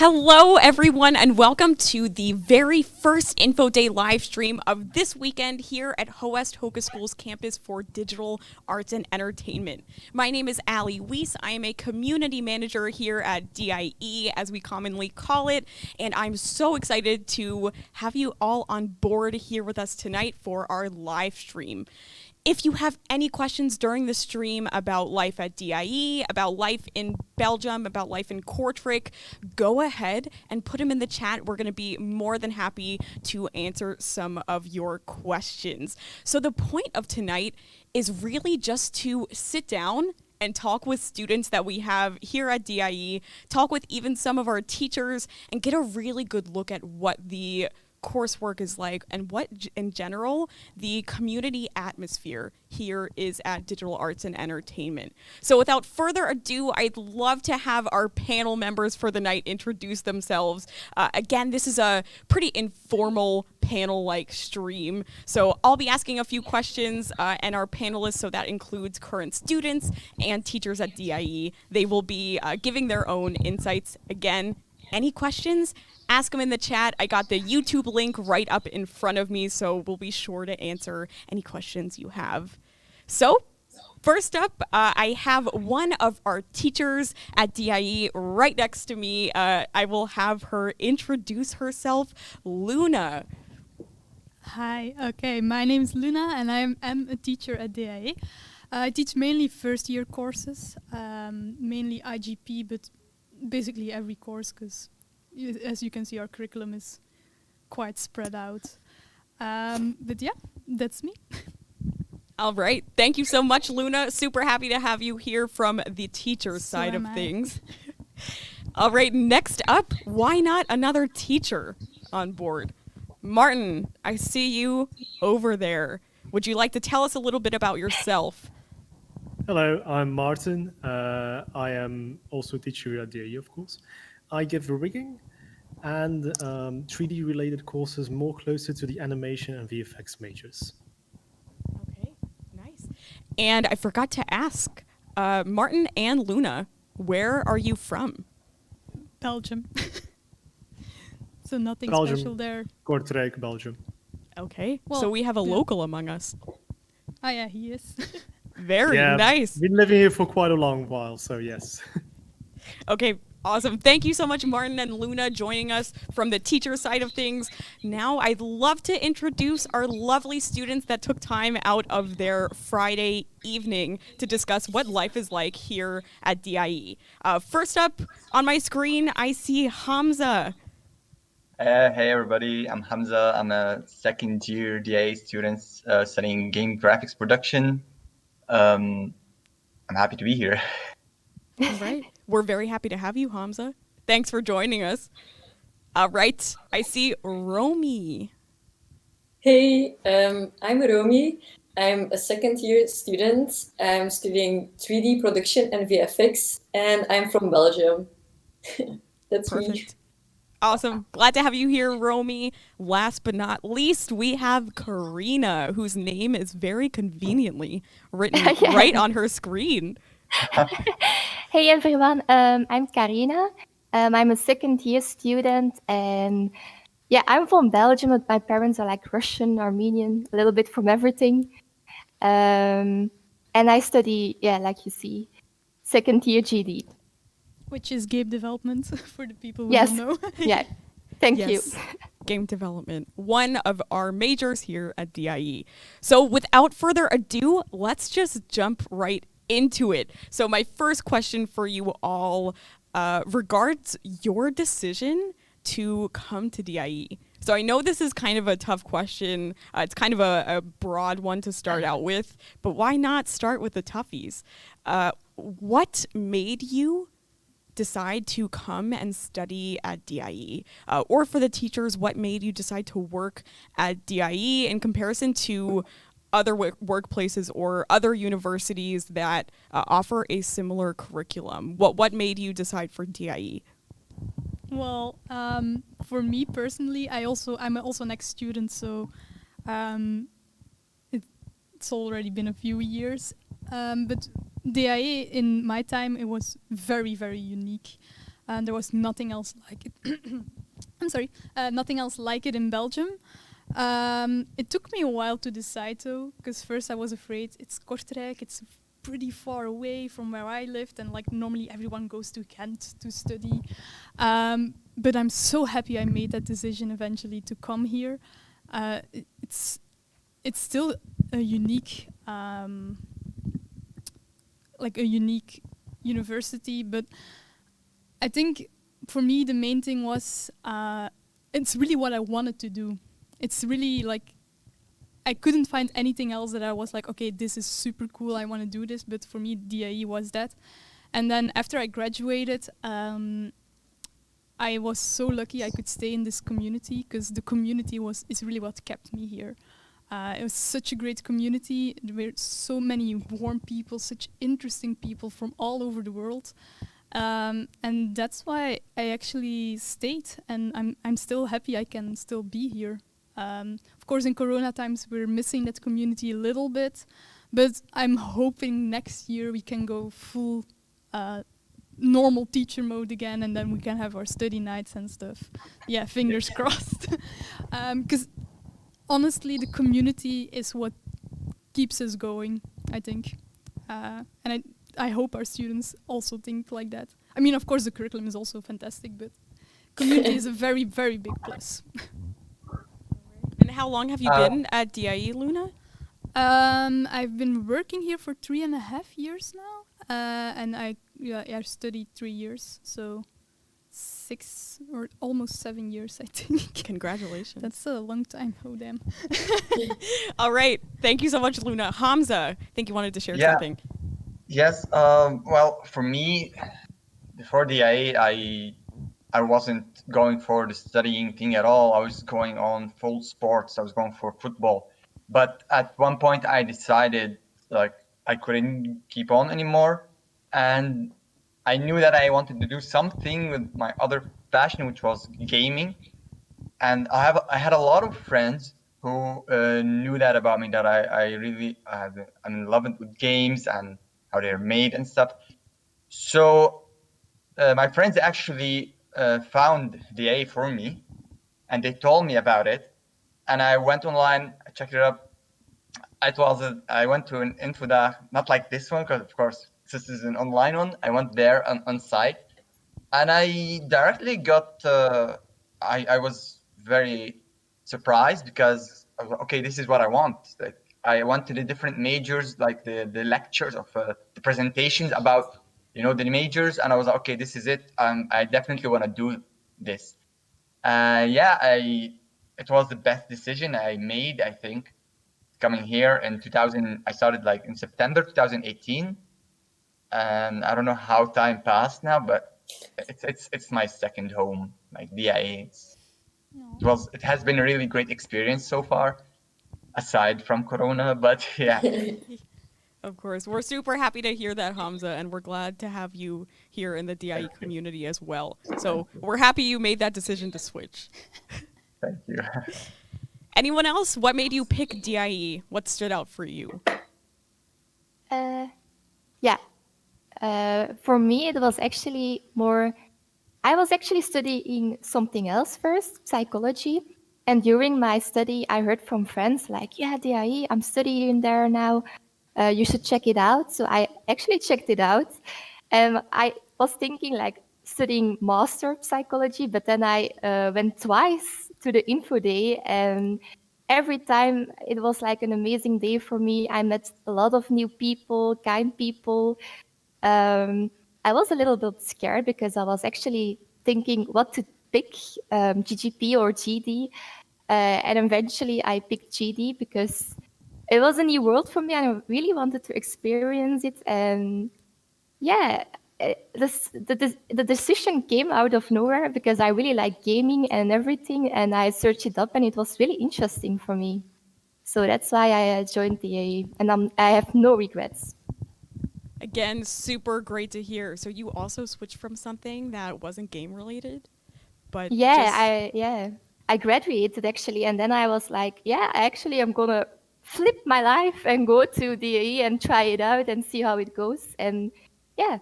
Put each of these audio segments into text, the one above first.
Hello, everyone, and welcome to the very first Infoday live stream of this weekend here at Hoest Hoka School's campus for digital arts and entertainment. My name is Allie Weiss. I am a community manager here at DAE, as we commonly call it, and I'm so excited to have you all on board here with us tonight for our live stream. If you have any questions during the stream about life at DAE, about life in Belgium, about life in Kortrijk, go ahead and put them in the chat. We're going to be more than happy to answer some of your questions. So the point of tonight is really just to sit down and talk with students that we have here at DAE, talk with even some of our teachers, and get a really good look at what the coursework is like and what in general the community atmosphere here is at Digital Arts and Entertainment. So without further ado, I'd love to have our panel members for the night introduce themselves. Again, this is a pretty informal panel-like stream, so I'll be asking a few questions and our panelists, so that includes current students and teachers at DAE, they will be giving their own insights. Again, any questions? Ask them in the chat. I got the YouTube link right up in front of me, so we'll be sure to answer any questions you have. So, first up, I have one of our teachers at DAE right next to me. I will have her introduce herself. Luna. Hi, okay, my name is Luna and I'm a teacher at DAE. I teach mainly first year courses, mainly IGP, but basically every course, because as you can see, our curriculum is quite spread out. But yeah, that's me. All right. Thank you so much, Luna. Super happy to have you here from the teacher side of things. All right. Next up, why not another teacher on board? Martin, I see you over there. Would you like to tell us a little bit about yourself? Hello, I'm Martin. I am also a teacher at DAE, of course. I give rigging and 3D related courses more closer to the animation and VFX majors. Okay, nice. And I forgot to ask, Martin and Luna, where are you from? Belgium. So nothing Belgium, special there. Kortrijk, Belgium. Okay, well, so we have a local among us. Oh yeah, he is. Very nice. Been living here for quite a long while, so yes. Okay, awesome. Thank you so much, Martin and Luna, joining us from the teacher side of things. Now, I'd love to introduce our lovely students that took time out of their Friday evening to discuss what life is like here at DAE. First up on my screen, I see Hamza. Hey everybody, I'm Hamza. I'm a second year DAE student studying game graphics production. I'm happy to be here. All right. We're very happy to have you, Hamza. Thanks for joining us. All right. I see Romy. Hey, I'm Romy. I'm a second year student. I'm studying 3D production and VFX, and I'm from Belgium. That's Perfect. me. Awesome. Glad to have you here, Romy. Last but not least, we have Karina, whose name is very conveniently written right on her screen. Hey everyone, I'm Karina. I'm a second year student, and yeah, I'm from Belgium, but my parents are like Russian, Armenian, a little bit from everything. And I study, like you see, second year GD. Which is game development for the people who Yes. don't know. Yeah, thank you. Game development, one of our majors here at DAE. So without further ado, let's just jump right into it. So my first question for you all regards your decision to come to DAE. So I know this is kind of a tough question. It's kind of a broad one to start out with, but why not start with the toughies? What made you decide to come and study at DAE? Or for the teachers, what made you decide to work at DAE in comparison to other workplaces or other universities that offer a similar curriculum? What made you decide for DAE? Well, for me personally, I'm also an ex-student, so it's already been a few years. But DAE, in my time, it was very, very unique. and there was nothing else like it. I'm sorry, nothing else like it in Belgium. It took me a while to decide though, because first I was afraid it's Kortrijk, it's pretty far away from where I lived, and like normally everyone goes to Ghent to study. But I'm so happy I made that decision eventually to come here. It's still a unique, like a unique university, but I think for me the main thing was it's really what I wanted to do. It's really like I couldn't find anything else that I was like, okay, this is super cool, I want to do this. But for me, DAE was that. And then after I graduated, I was so lucky I could stay in this community, because the community is really what kept me here. It was such a great community. There were so many warm people, such interesting people from all over the world. And that's why I actually stayed, and I'm still happy I can still be here. Of course, in Corona times, we're missing that community a little bit, but I'm hoping next year we can go full normal teacher mode again, and then we can have our study nights and stuff. Yeah, fingers crossed. Because honestly, the community is what keeps us going, I think. And I hope our students also think like that. I mean, of course, the curriculum is also fantastic, but community is a very, very big plus. And how long have you been at DAE, Luna? I've been working here for 3.5 years now, and I studied 3 years, so 6 or almost 7 years, I think. Congratulations. That's a long time. Oh, damn. All right. Thank you so much, Luna. Hamza, I think you wanted to share something. Yes. Well, for me, before DAE, I wasn't going for the studying thing at all. I was going on full sports. I was going for football. But at one point I decided like I couldn't keep on anymore. And I knew that I wanted to do something with my other passion, which was gaming. And I had a lot of friends who knew that about me, that I'm in love with games and how they're made and stuff. So my friends actually found DAE for me, and they told me about it. And I went online, I checked it up. I went to an Infoday, not like this one, because of course this is an online one. I went there on site, and I directly got. I was very surprised, because I was like, okay, this is what I want. Like, I went to the different majors, like the lectures of the presentations about the majors, and I was like, okay, this is it. I definitely want to do this. It was the best decision I made, I think. Coming here in 2000, I started like in September 2018, and I don't know how time passed now, but it's my second home, like DAE. It has been a really great experience so far, aside from Corona, but yeah. Of course. We're super happy to hear that, Hamza, and we're glad to have you here in the DAE community as well. So we're happy you made that decision to switch. Thank you. Anyone else? What made you pick DAE? What stood out for you? For me, it was actually I was actually studying something else first, psychology. And during my study, I heard from friends like, yeah, DAE, I'm studying there now. You should check it out. So I actually checked it out. And I was thinking like studying master psychology, but then I went twice to the Infoday, and every time it was like an amazing day for me. I met a lot of new people, kind people. I was a little bit scared because I was actually thinking what to pick, GGP or GD. And eventually I picked GD because it was a new world for me and I really wanted to experience it. And yeah, the decision came out of nowhere because I really like gaming and everything. And I searched it up and it was really interesting for me. So that's why I joined DAE, and I have no regrets. Again, super great to hear. So you also switched from something that wasn't game related, but I graduated actually, and then I was like, I'm gonna flip my life and go to DAE and try it out and see how it goes. And yeah.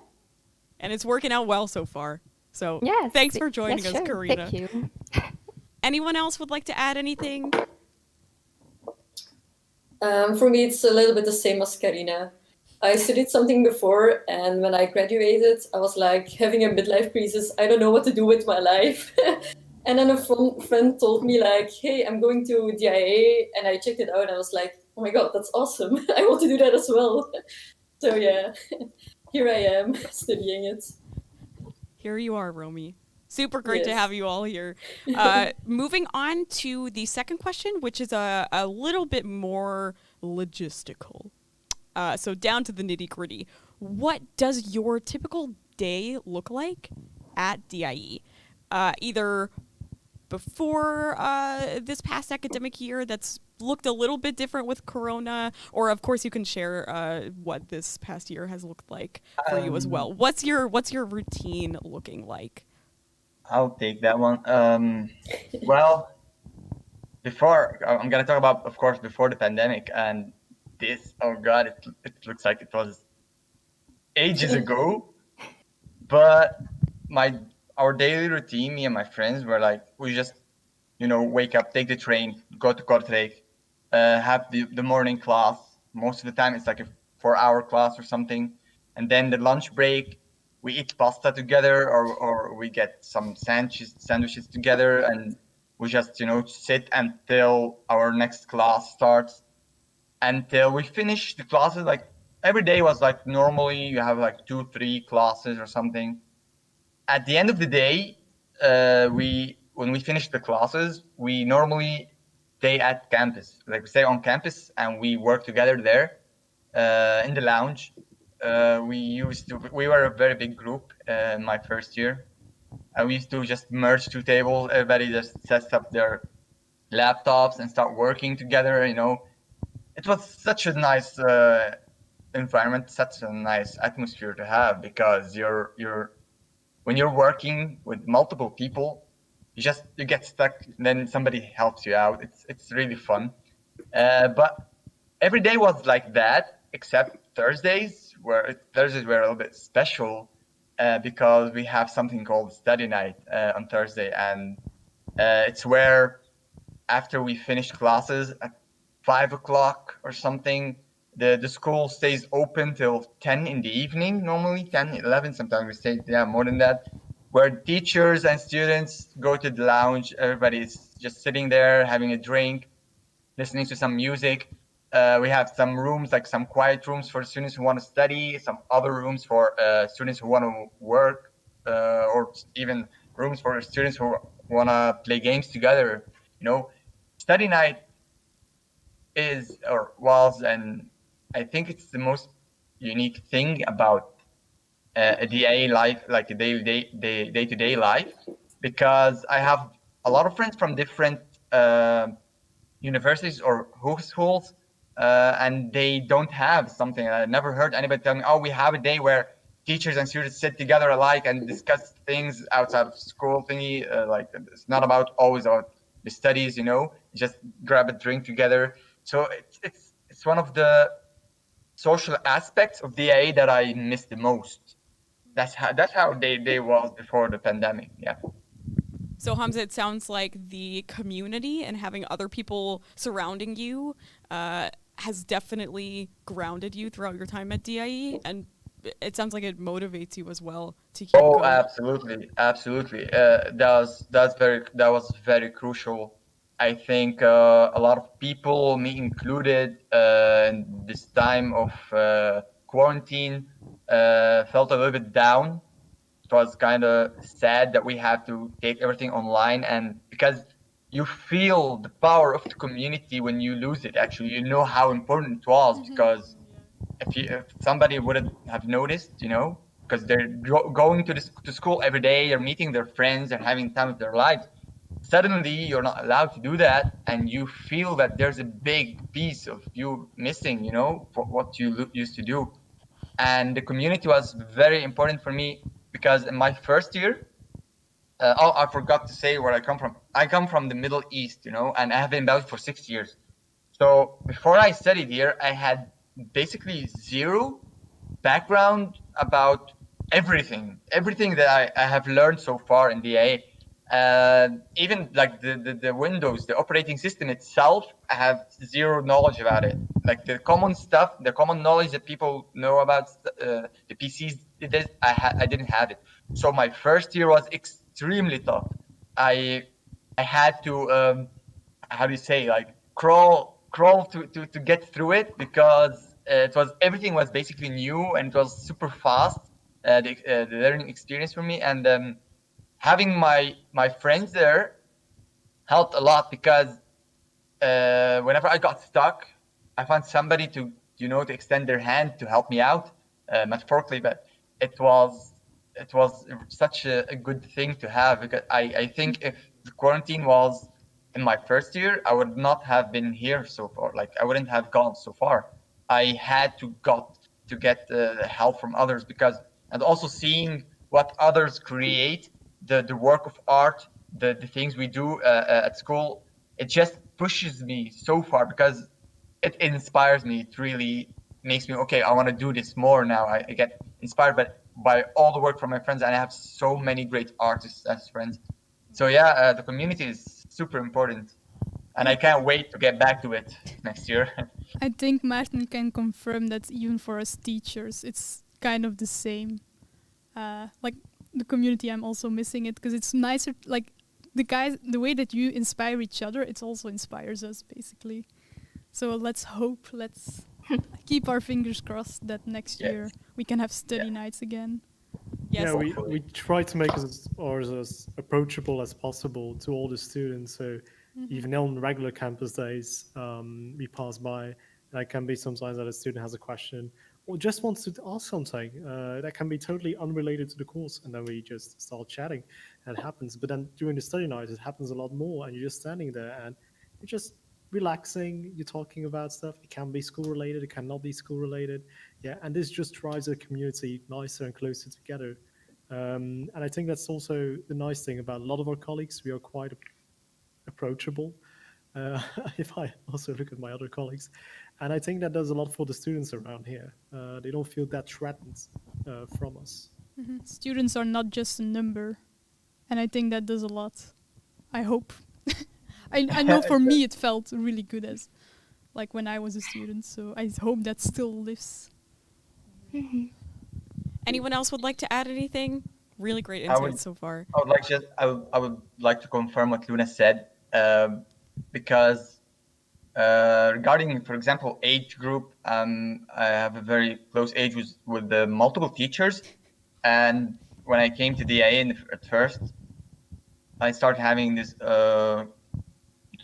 And it's working out well so far. So Yes. thanks for joining yes, us, sure. Karina. Thank you. Anyone else would like to add anything? For me, it's a little bit the same as Karina. I studied something before, and when I graduated, I was like having a midlife crisis. I don't know what to do with my life. And then a friend told me like, hey, I'm going to DIA, and I checked it out, and I was like, oh my God, that's awesome. I want to do that as well. So yeah, here I am studying it. Here you are, Romy. Super great to Yes. have you all here. Moving on to the second question, which is a little bit more logistical. So down to the nitty gritty. What does your typical day look like at DIE? Either before this past academic year that's looked a little bit different with Corona, or of course you can share what this past year has looked like for you as well. What's your routine looking like? I'll take that one. Well, before I'm gonna talk about, of course, before the pandemic, and this, oh God, it looks like it was ages ago. But our daily routine, me and my friends were like, we just, wake up, take the train, go to Kortrijk, have the morning class. Most of the time it's like a 4-hour class or something. And then the lunch break, we eat pasta together, or we get some sandwiches together, and we just, sit until our next class starts, until we finish the classes. Like every day was like, normally you have like 2-3 classes or something. At the end of the day, when we finish the classes, we normally stay at campus. Like we stay on campus and we work together there in the lounge. We were a very big group in my first year. And we used to just merge 2 tables. Everybody just sets up their laptops and start working together. It was such a nice environment, such a nice atmosphere to have, because when you're working with multiple people, you get stuck, then somebody helps you out. It's really fun. But every day was like that, except Thursdays, where Thursdays were a little bit special because we have something called study night on Thursday, and it's where after we finish classes at 5 o'clock or something, the school stays open till 10 in the evening, normally 10, 11, sometimes we stay more than that, where teachers and students go to the lounge. Everybody's just sitting there having a drink, listening to some music. We have some rooms, like some quiet rooms for students who want to study, some other rooms for students who want to work, or even rooms for students who want to play games together. Study night was, and I think it's the most unique thing about a DA life, like a day-to-day life, because I have a lot of friends from different universities or schools, and they don't have something. I never heard anybody tell me, oh, we have a day where teachers and students sit together alike and discuss things outside of school thingy. Like it's not always about the studies, just grab a drink together. So it's one of the social aspects of DAE that I miss the most. That's how they was before the pandemic. Yeah. So Hamza, it sounds like the community and having other people surrounding you has definitely grounded you throughout your time at DIE, and it sounds like it motivates you as well to keep going. Absolutely. That was very crucial. I think a lot of people, me included, in this time of quarantine, felt a little bit down. It was kind of sad that we have to take everything online, and because you feel the power of the community when you lose it. Actually, you know how important it was, because if somebody wouldn't have noticed, because they're going to school every day, they're meeting their friends, they're having time of their lives. Suddenly, you're not allowed to do that, and you feel that there's a big piece of you missing, for what you used to do. And the community was very important for me, because in my first year, I forgot to say where I come from. I come from the Middle East, and I have been in Belgium for 6 years. So before I studied here, I had basically zero background about everything that I have learned so far in DA. Even like the Windows, the operating system itself, I have zero knowledge about it. Like the common stuff, the common knowledge that people know about the PCs, I didn't have it. So my first year was extremely tough. I had to how do you say, like crawl to get through it, because everything was basically new and it was super fast. The learning experience for me, and having my friends there helped a lot, because whenever I got stuck, I found somebody to extend their hand to help me out, metaphorically, but it was such a good thing to have, because I think if the quarantine was in my first year, I would not have been here so far. Like I wouldn't have gone so far. I had to get help from others, and also seeing what others create, the work of art, the things we do at school, it just pushes me so far, because it inspires me. It really makes me, okay, I want to do this more now. I get inspired by all the work from my friends, and I have so many great artists as friends. So yeah, the community is super important, and I can't wait to get back to it next year. I think Maarten can confirm that even for us teachers, it's kind of the same. Like the community, I'm also missing it, because it's nicer. Like the way that you inspire each other, it also inspires us basically. So let's keep our fingers crossed that next year we can have study nights again. Yes. Yeah, we try to make us as approachable as possible to all the students. So even on regular campus days, we pass by. That can be sometimes that a student has a question or just wants to ask something that can be totally unrelated to the course, and then we just start chatting. And it happens. But then during the study night, it happens a lot more, and you're just standing there and you're just relaxing. You're talking about stuff. It can be school related. It cannot be school related. Yeah, and this just drives the community nicer and closer together. And I think that's also the nice thing about a lot of our colleagues. We are quite approachable. If I also look at my other colleagues, and I think that does a lot for the students around here. They don't feel that threatened from us. Students are not just a number, and I think that does a lot. I hope. I know for me it felt really good as like when I was a student, so I hope that still lives. Anyone else would like to add anything? Really great insights so far. I would like to confirm what Luna said, because regarding, for example, age group, I have a very close age with the multiple teachers, and when I came to DAE at first, I started having this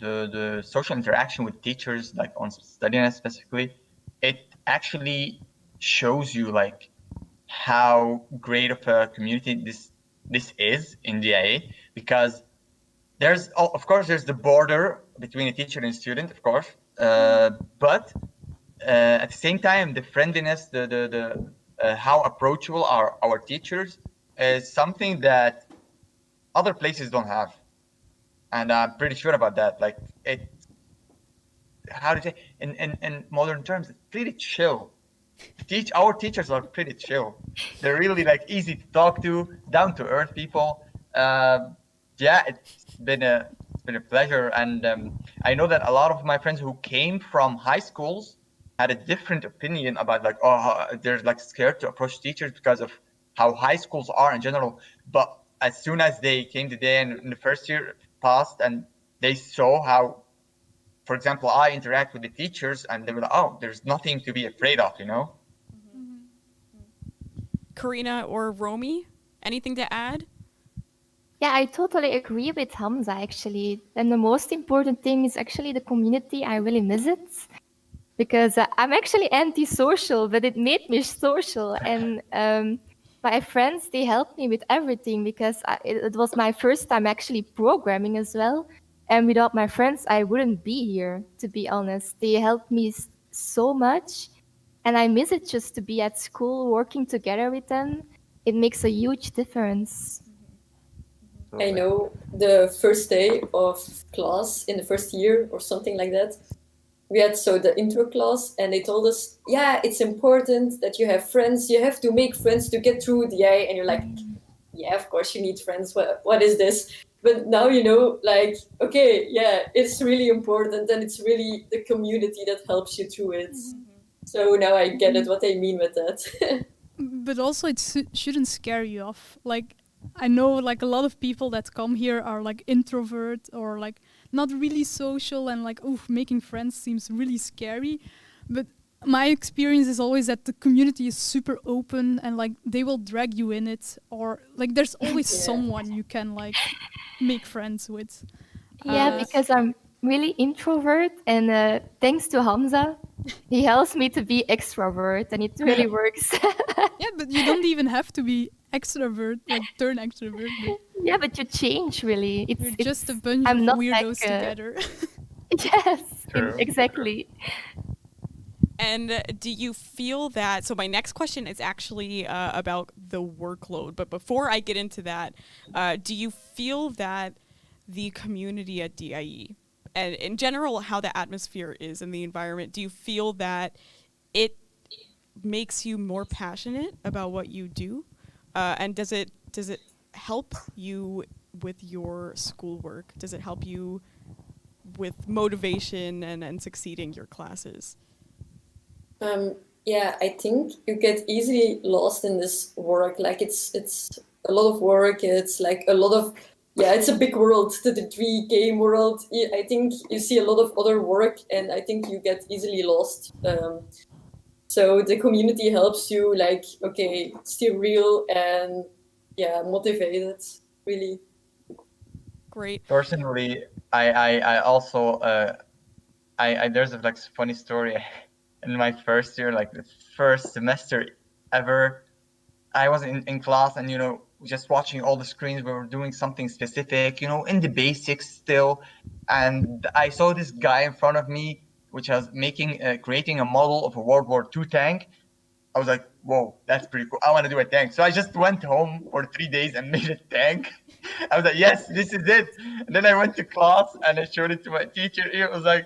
the social interaction with teachers, like on studying specifically. It actually shows you like how great of a community this is in DAE, because there's of course there's the border between a teacher and a student, of course, but at the same time the friendliness, the how approachable are our teachers is something that other places don't have, and I'm pretty sure about that. Like it, how to say in modern terms, it's pretty chill. Our teachers are pretty chill. They're really like easy to talk to, down to earth people. Yeah, it's been a pleasure, and I know that a lot of my friends who came from high schools had a different opinion about like, they're like scared to approach teachers because of how high schools are in general. But as soon as they came today and in the first year passed and they saw how, for example, I interact with the teachers, and they were like, oh, there's nothing to be afraid of, you know? Karina or Romy, anything to add? Yeah, I totally agree with Hamza, actually. And the most important thing is actually the community. I really miss it because I'm actually antisocial, but it made me social. And my friends, they helped me with everything because it was my first time actually programming as well. And without my friends, I wouldn't be here, to be honest. They helped me so much. And I miss it just to be at school, working together with them. It makes a huge difference. I know the first day of class in the first year or something like that, we had the intro class, and they told us, yeah, it's important that you have friends. You have to make friends to get through DA. And you're like, yeah, of course you need friends. What is this? But now you know, like, okay, yeah, it's really important, and it's really the community that helps you through it. So now I get it, what they mean with that. But also it shouldn't scare you off. Like, I know like a lot of people that come here are like introvert or like not really social, and like, oof, making friends seems really scary. But my experience is always that the community is super open, and like they will drag you in it, or like there's always someone you can like make friends with. Yeah, because I'm really introvert, and thanks to Hamza, he helps me to be extrovert, and it really works. Yeah, but you don't even have to be extrovert, like turn extrovert. Yeah, but you change really. You're just a bunch I'm of not weirdos like, together. Yes, True. exactly. And do you feel that, so my next question is actually about the workload, but before I get into that, do you feel that the community at DAE, and in general how the atmosphere is in the environment, do you feel that it makes you more passionate about what you do? And does it help you with your schoolwork? Does it help you with motivation and succeeding your classes? Yeah, I think you get easily lost in this work. Like it's a lot of work. It's like a lot of, it's a big world, the 3 game world. I think you see a lot of other work, and I think you get easily lost. So the community helps you, like, okay, stay real and motivated, really. Great. Personally, I also there's a like funny story. In my first year, like the first semester ever, I was in class, and just watching all the screens. We were doing something specific, in the basics still, and I saw this guy in front of me, which was creating a model of a World War II tank. I was like, whoa, that's pretty cool. I want to do a tank. So I just went home for 3 days and made a tank. I was like, yes, this is it. And then I went to class and I showed it to my teacher. He was like,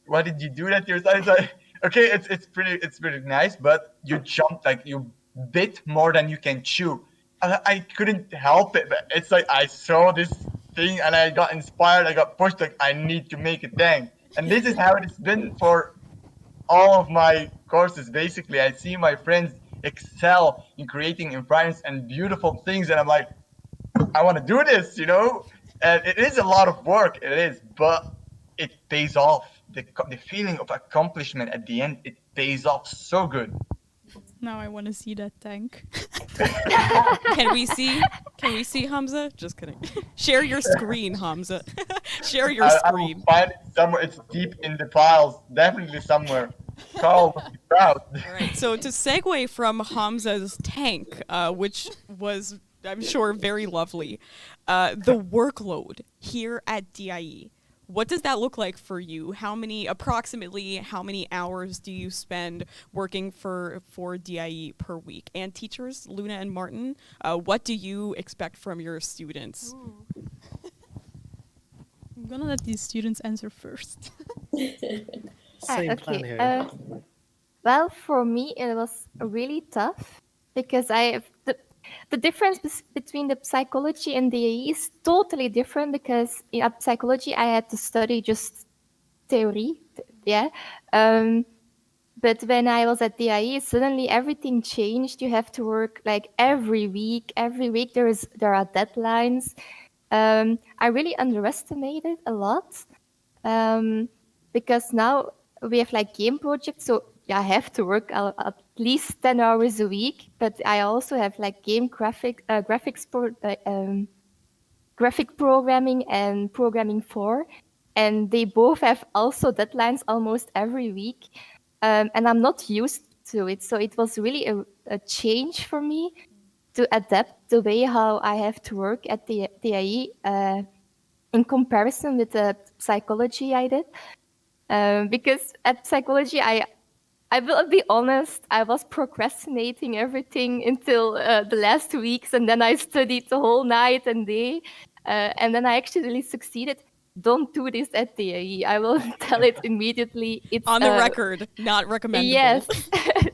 why did you do that to yourself? I was like, okay, it's pretty nice, but you jumped, like you bit more than you can chew. I couldn't help it, but it's like I saw this thing and I got inspired. I got pushed, like I need to make a tank. And this is how it's been for all of my courses. Basically, I see my friends excel in creating environments and beautiful things, and I'm like, I want to do this, And it is a lot of work, it is, but it pays off. The feeling of accomplishment at the end, it pays off so good. Now I want to see that tank. Can we see Hamza? Just kidding. Share your screen, Hamza. Share your screen. I will find it somewhere. It's deep in the files, definitely somewhere. Carl would be proud. All right. So to segue from Hamza's tank, which was, I'm sure, very lovely, the workload here at DAE. What does that look like for you? Approximately how many hours do you spend working for DAE per week? And teachers, Luna and Martin, what do you expect from your students? I'm gonna let these students answer first. Same plan here. Well, for me, it was really tough because I have the difference between the psychology and DAE is totally different, because in psychology I had to study just theory, but when I was at DAE, suddenly everything changed. You have to work like every week. Every week there are deadlines. I really underestimated a lot, because now we have like game projects, so I have to work at least 10 hours a week, but I also have like game graphic programming and programming 4, and they both have also deadlines almost every week, and I'm not used to it, so it was really a change for me to adapt the way how I have to work at the DAE in comparison with the psychology I did, because at psychology I will be honest, I was procrastinating everything until the last 2 weeks, and then I studied the whole night and day, and then I actually succeeded. don't do this at DAE. I will tell it immediately. It's On the record, not recommendable. Yes,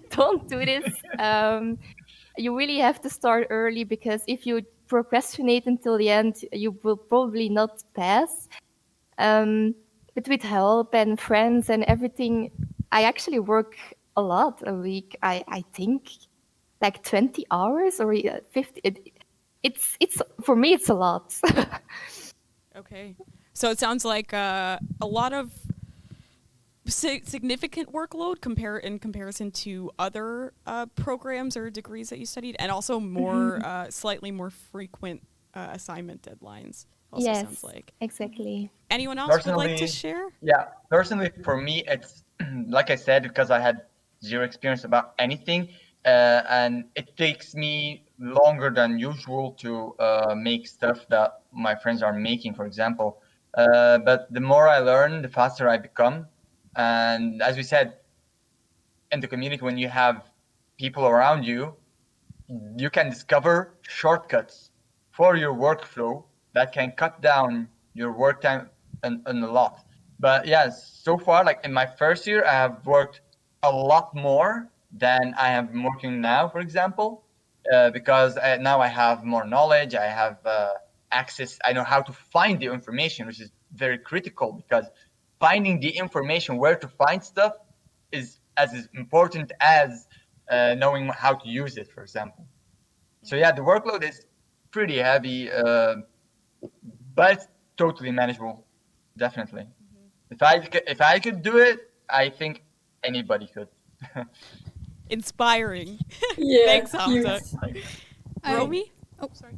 don't do this. You really have to start early, because if you procrastinate until the end, you will probably not pass. But with help and friends and everything, I actually work a lot a week. I think like 20 hours or 50. It's for me, it's a lot. Okay. So it sounds like a lot of significant workload in comparison to other programs or degrees that you studied, and also more slightly more frequent assignment deadlines. Also Yes, sounds like. exactly. Anyone else would like to share? Yeah, personally for me, it's like I said, because I had zero experience about anything, and it takes me longer than usual to make stuff that my friends are making, for example. But the more I learn, the faster I become. And as we said, in the community, when you have people around you, you can discover shortcuts for your workflow that can cut down your work time a lot. But yes, so far, like in my first year, I have worked a lot more than I am working now, for example, because now I have more knowledge. I have access. I know how to find the information, which is very critical, because finding the information where to find stuff is as important as knowing how to use it, for example. So yeah, the workload is pretty heavy, but it's totally manageable, definitely. If I could do it, I think anybody could. Inspiring. Yeah, Thanks, Hamza. cute. Romy? Oh, sorry.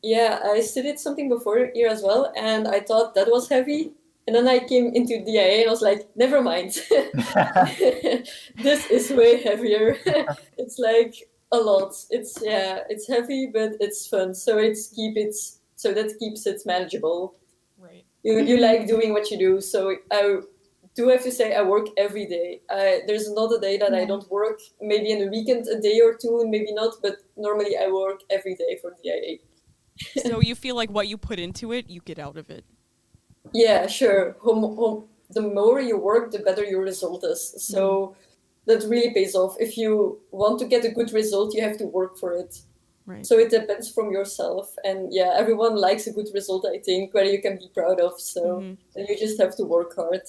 Yeah, I studied something before here as well, and I thought that was heavy. And then I came into DAE and I was like, never mind. This is way heavier. It's like a lot. It's heavy, but it's fun. So that keeps it manageable. Right. You like doing what you do. So I do have to say I work every day. There's not a day that I don't work. Maybe in the weekend a day or two, maybe not. But normally I work every day for DAE. So you feel like what you put into it, you get out of it. Yeah, sure. The more you work, the better your result is. So that really pays off. If you want to get a good result, you have to work for it. Right. So it depends from yourself. And yeah, everyone likes a good result, I think, where you can be proud of. So then you just have to work hard.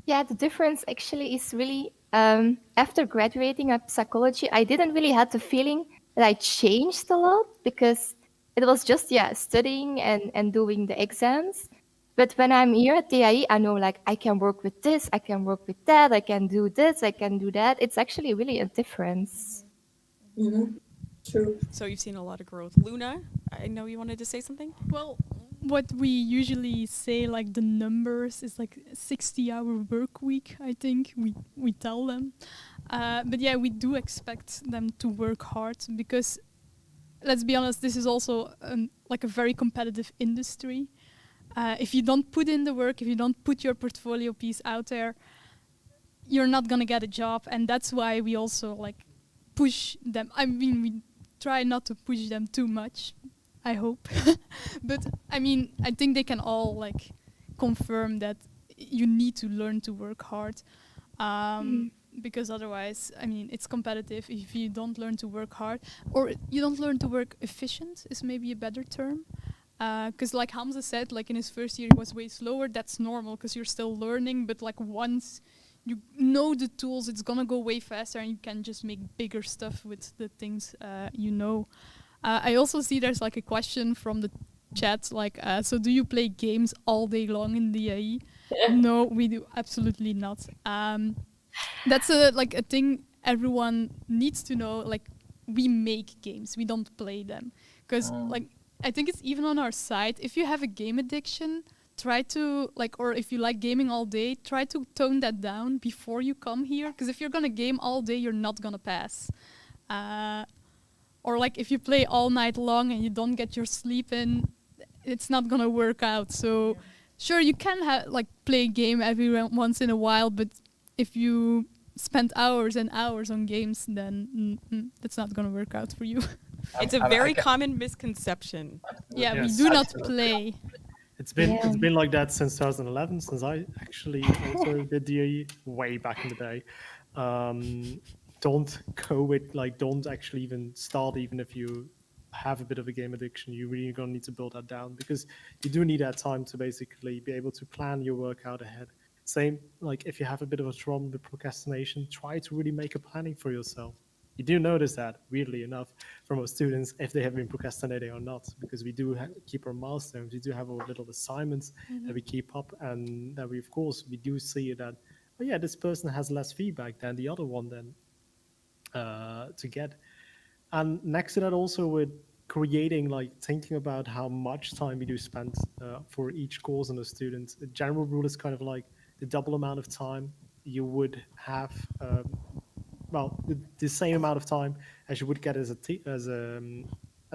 Yeah, the difference actually is really, after graduating at psychology, I didn't really have the feeling that I changed a lot, because it was just, studying and doing the exams. But when I'm here at DAE, I know like I can work with this, I can work with that, I can do this, I can do that. It's actually really a difference. True. So you've seen a lot of growth. Luna, I know you wanted to say something? Well, what we usually say, like the numbers, is like 60-hour work week, I think we tell them. But yeah, we do expect them to work hard, because let's be honest, this is also like a very competitive industry. If you don't put in the work, if you don't put your portfolio piece out there, you're not gonna get a job. And that's why we also like push them. I mean, we try not to push them too much, I hope. But I mean, I think they can all like confirm that you need to learn to work hard. Because otherwise, I mean, it's competitive if you don't learn to work hard, or you don't learn to work efficient is maybe a better term. Because like Hamza said, like in his first year it was way slower. That's normal because you're still learning, but like once you know the tools, it's gonna go way faster and you can just make bigger stuff with the things you know. I also see there's like a question from the chat, like, so do you play games all day long in DAE? No, we do absolutely not. That's a thing everyone needs to know. Like, we make games, we don't play them. Because like, I think it's even on our site, if you have a game addiction, try to, like, or if you like gaming all day, try to tone that down before you come here. Because if you're gonna game all day, you're not gonna pass. Or like if you play all night long and you don't get your sleep in, it's not gonna work out. So sure, you can play a game every once in a while, but if you spend hours and hours on games, then that's not gonna work out for you. It's a very common misconception. Yeah, Yes. we do not Absolutely. play. It's been like that since 2011, since I actually also did DAE way back in the day. Don't go with don't actually even start, even if you have a bit of a game addiction. You really gonna need to build that down, because you do need that time to basically be able to plan your workout ahead. Same, like if you have a bit of a problem with procrastination, try to really make a planning for yourself. You do notice that, weirdly enough, from our students, if they have been procrastinating or not, because we do keep our milestones. We do have our little assignments that we keep up, and that we, of course, we do see that, oh yeah, this person has less feedback than the other one then to get. And next to that, also with creating, thinking about how much time we do spend for each course on the student. The general rule is kind of like the double amount of time you would have, the same amount of time as you would get as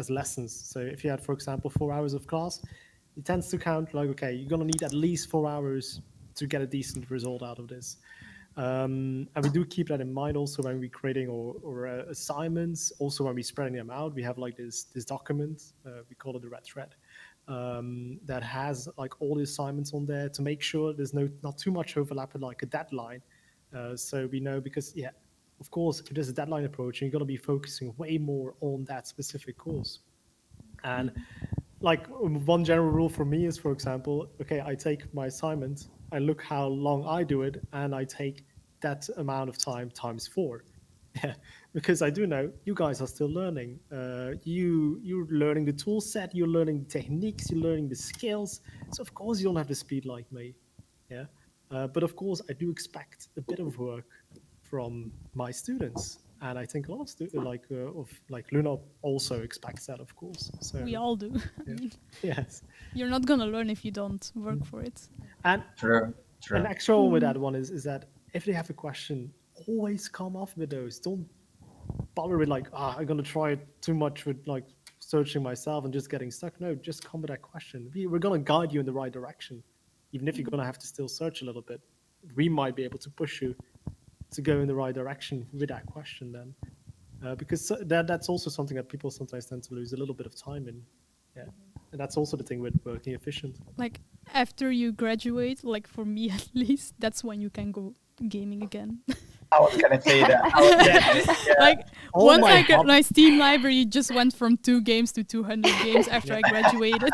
lessons. So if you had, for example, 4 hours of class, it tends to count okay, you're gonna need at least 4 hours to get a decent result out of this. And we do keep that in mind also when we're creating our assignments. Also, when we're spreading them out, we have this document, we call it the red thread, that has all the assignments on there to make sure there's not too much overlap with a deadline. So we know, because of course, if there's a deadline approach, you're going to be focusing way more on that specific course. And one general rule for me is, for example, okay, I take my assignment, I look how long I do it, and I take that amount of time times 4. Yeah, because I do know you guys are still learning. You're learning the tool set, you're learning the techniques, you're learning the skills. So of course you don't have the speed like me. Yeah, but of course I do expect a bit of work from my students, and I think a lot of students like Luna also expects that, of course. So We all do. yeah. Yes. You're not gonna learn if you don't work for it. And True. an extra one with that one is that if they have a question, always come off with those. Don't bother with I'm gonna try it too much with searching myself and just getting stuck. No, just come with that question. We're gonna guide you in the right direction, even if you're gonna have to still search a little bit. We might be able to push you to go in the right direction with that question then, because that's also something that people sometimes tend to lose a little bit of time in. Yeah, and that's also the thing with working efficient. After you graduate, for me at least, that's when you can go gaming again. I was gonna say that. Once I got my Steam library, just went from 2 games to 200 games after I graduated.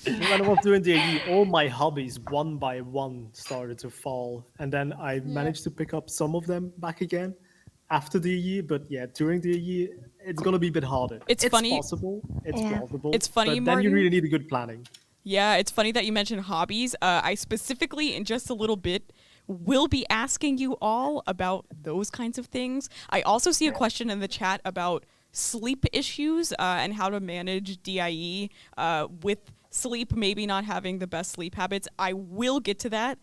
When I was doing DAE, all my hobbies one by one started to fall, and then I managed to pick up some of them back again after DAE. But during DAE, it's gonna be a bit harder. It's funny. Possible. It's plausible. It's funny, but then you Martin. really need a good planning. Yeah, it's funny that you mentioned hobbies. I specifically, in just a little bit, will be asking you all about those kinds of things. I also see a question in the chat about sleep issues and how to manage DIE with sleep, maybe not having the best sleep habits. I will get to that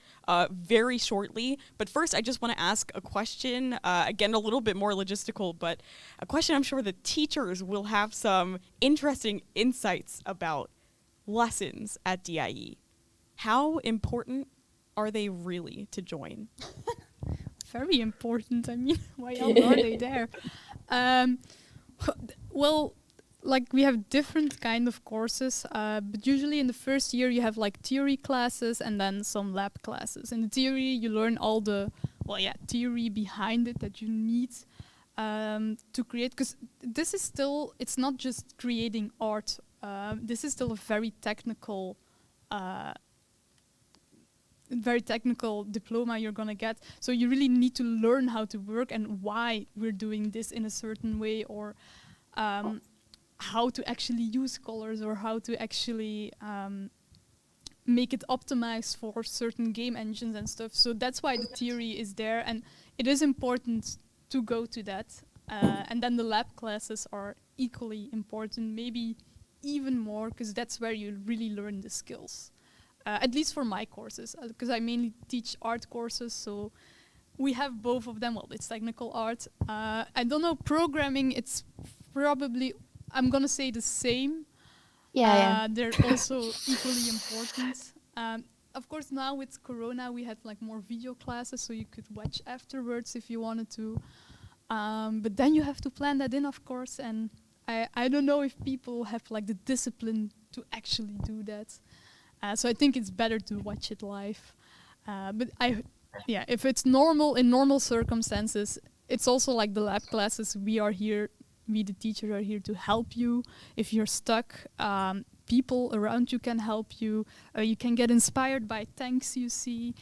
very shortly. But first, I just want to ask a question, again, a little bit more logistical, but a question I'm sure the teachers will have some interesting insights about lessons at DIE. How important are they really to join? Very important. I mean, why else are they there? Well, we have different kind of courses, but usually in the first year you have theory classes and then some lab classes. In the theory you learn all the theory behind it that you need to create, because this is still, it's not just creating art. This is still a very technical diploma you're gonna get. So you really need to learn how to work and why we're doing this in a certain way, or how to actually use colors, or how to actually make it optimized for certain game engines and stuff. So that's why the theory is there, and it is important to go to that. And then the lab classes are equally important, maybe even more, because that's where you really learn the skills. At least for my courses, because I mainly teach art courses, so we have both of them. Well, it's technical art. I don't know, programming, it's probably, I'm gonna say the same. They're also equally important. Of course, now with Corona, we had more video classes, so you could watch afterwards if you wanted to. But then you have to plan that in, of course, and I don't know if people have like the discipline to actually do that. So I think it's better to watch it live. But if it's normal, in normal circumstances, it's also like the lab classes. We the teachers are here to help you. If you're stuck, people around you can help you. You can get inspired by tanks you see.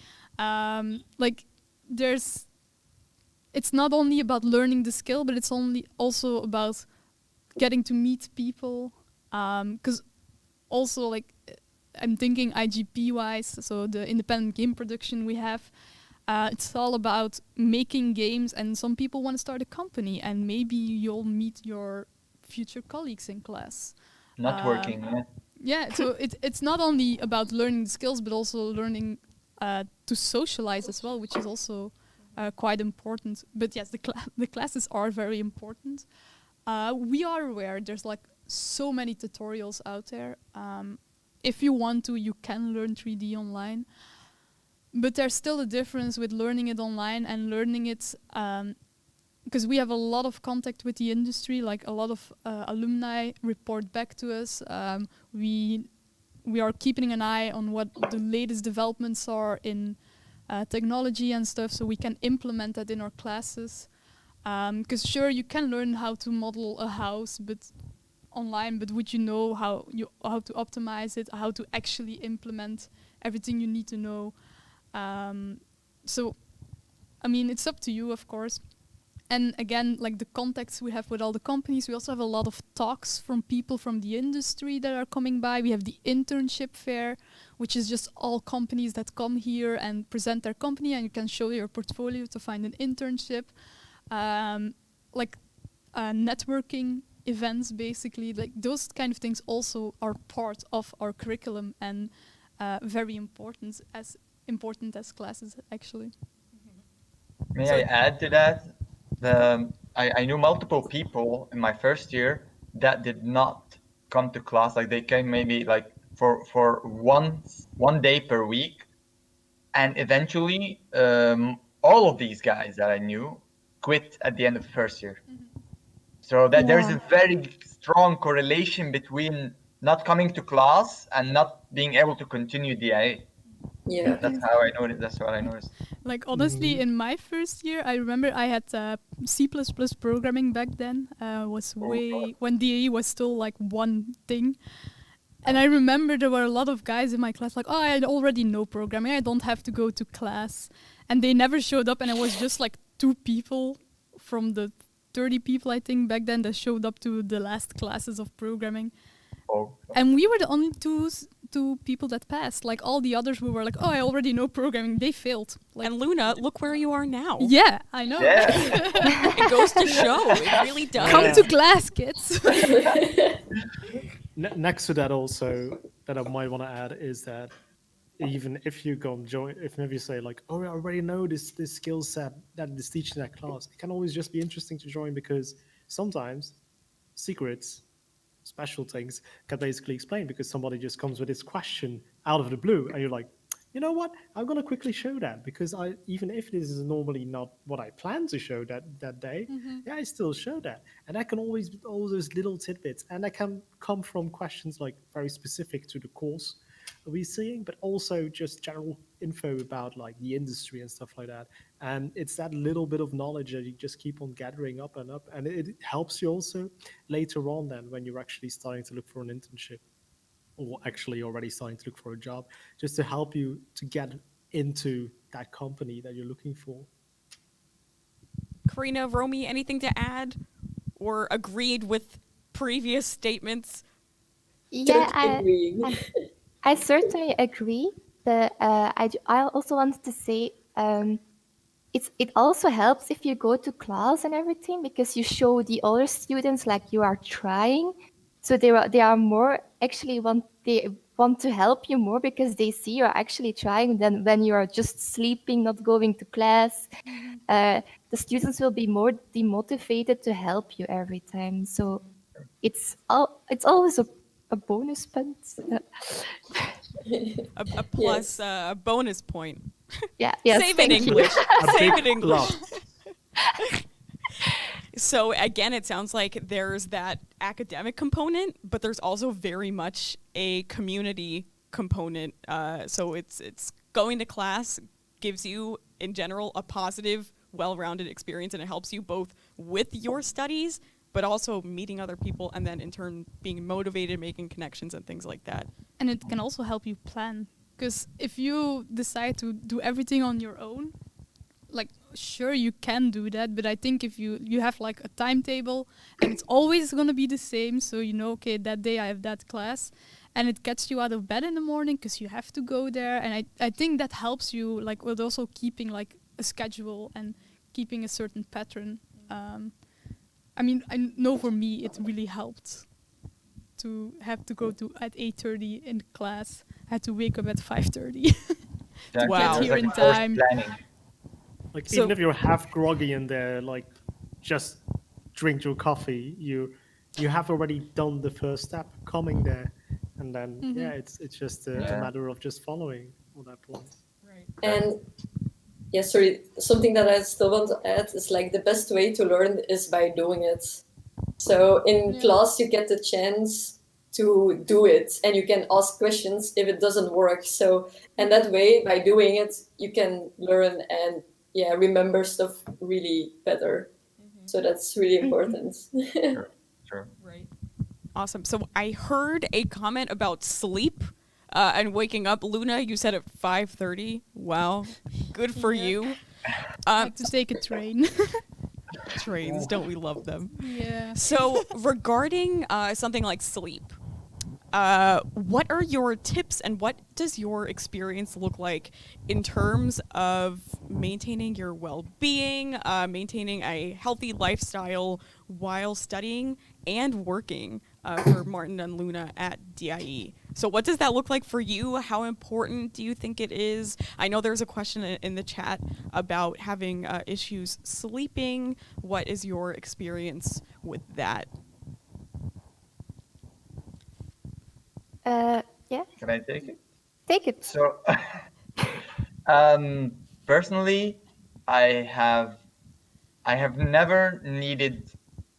It's not only about learning the skill, but it's also about getting to meet people. Because also, like, I'm thinking IGP-wise, so the independent game production we have, it's all about making games, and some people want to start a company, and maybe you'll meet your future colleagues in class. Networking, Yeah, so it's not only about learning the skills, but also learning to socialize as well, which is also quite important. But yes, the classes are very important. We are aware there's like so many tutorials out there. If you want to, you can learn 3D online. But there's still a difference with learning it online and learning it, because we have a lot of contact with the industry, like a lot of alumni report back to us. We are keeping an eye on what the latest developments are in technology and stuff, so we can implement that in our classes. Because sure, you can learn how to model a house, but online, but would you know how to optimize it, how to actually implement everything you need to know? So, I mean, it's up to you, of course. And again, like the contacts we have with all the companies, we also have a lot of talks from people from the industry that are coming by. We have the internship fair, which is just all companies that come here and present their company, and you can show your portfolio to find an internship. Networking events, basically, like those kind of things also are part of our curriculum and very important as classes, actually. May I add to that? I knew multiple people in my first year that did not come to class. Like they came maybe like for one day per week, and eventually all of these guys that I knew quit at the end of the first year. So that there's a very strong correlation between not coming to class and not being able to continue DAE. Yeah. That's how I noticed. That's what I noticed. Like honestly, in my first year, I remember I had C++ programming back then. When DAE was still like one thing. And I remember there were a lot of guys in my class like, oh, I already know programming. I don't have to go to class. And they never showed up. And it was just like 2 people from the 30 people, I think, back then that showed up to the last classes of programming. And we were the only two people that passed. Like all the others who were like, oh, I already know programming, they failed. Like, and Luna, look where you are now. Yeah, I know. Yeah. It goes to show. It really does. Come to class, kids. Next to that also, that I might want to add is that even if you go and join, if maybe you say like, oh, I already know this skill set that is teaching that class, it can always just be interesting to join, because sometimes secrets, special things can basically explain, because somebody just comes with this question out of the blue and you're like, you know what, I'm going to quickly show that, because even if this is normally not what I plan to show that day, I still show that. And that can always be all those little tidbits, and that can come from questions like very specific to the course we're seeing, but also just general info about like the industry and stuff like that. And it's that little bit of knowledge that you just keep on gathering up, and it helps you also later on then when you're actually starting to look for an internship, or actually already starting to look for a job, just to help you to get into that company that you're looking for. Karina, Romy, anything to add or agreed with previous statements? Yeah, I certainly agree. But I also wanted to say it also helps if you go to class and everything, because you show the other students like you are trying. So they are more actually they want to help you more, because they see you're actually trying than when you are just sleeping, not going to class. The students will be more demotivated to help you every time. So it's always a bonus point. A plus, a bonus point. Yeah. Yes, Save in thank you. English. Save in English. So again, it sounds like there's that academic component, but there's also very much a community component. So it's going to class gives you, in general, a positive, well-rounded experience, and it helps you both with your studies, but also meeting other people, and then in turn being motivated, making connections and things like that. And it can also help you plan, because if you decide to do everything on your own, like, sure, you can do that, but I think if you have like a timetable and it's always going to be the same, so you know, okay, that day I have that class, and it gets you out of bed in the morning because you have to go there, and I think that helps you like with also keeping like a schedule and keeping a certain pattern. I mean, I know for me it really helped to have to go to at 8:30 in class. I had to wake up at 5:30. Exactly. Wow. There's, Here like, in forced time. planning. Like, So- even if you're half groggy in there, like, just drink your coffee. You have already done the first step, coming there, and then yeah, it's just a matter of just following all that point. Right. And yeah, sorry, something that I still want to add is like the best way to learn is by doing it. So in class, you get the chance to do it, and you can ask questions if it doesn't work. So, and that way, by doing it, you can learn and remember stuff really better. So that's really important. Sure. Right. Awesome. So I heard a comment about sleep and waking up. Luna, you said at 5:30. Wow. Good for you. Like to take a train. Trains, don't we love them? Yeah. So regarding something like sleep, what are your tips and what does your experience look like in terms of maintaining your well-being, maintaining a healthy lifestyle while studying and working for Martin and Luna at DAE? So what does that look like for you? How important do you think it is? I know there's a question in the chat about having issues sleeping. What is your experience with that? Yeah, Can I take it? take it. So, personally, I have never needed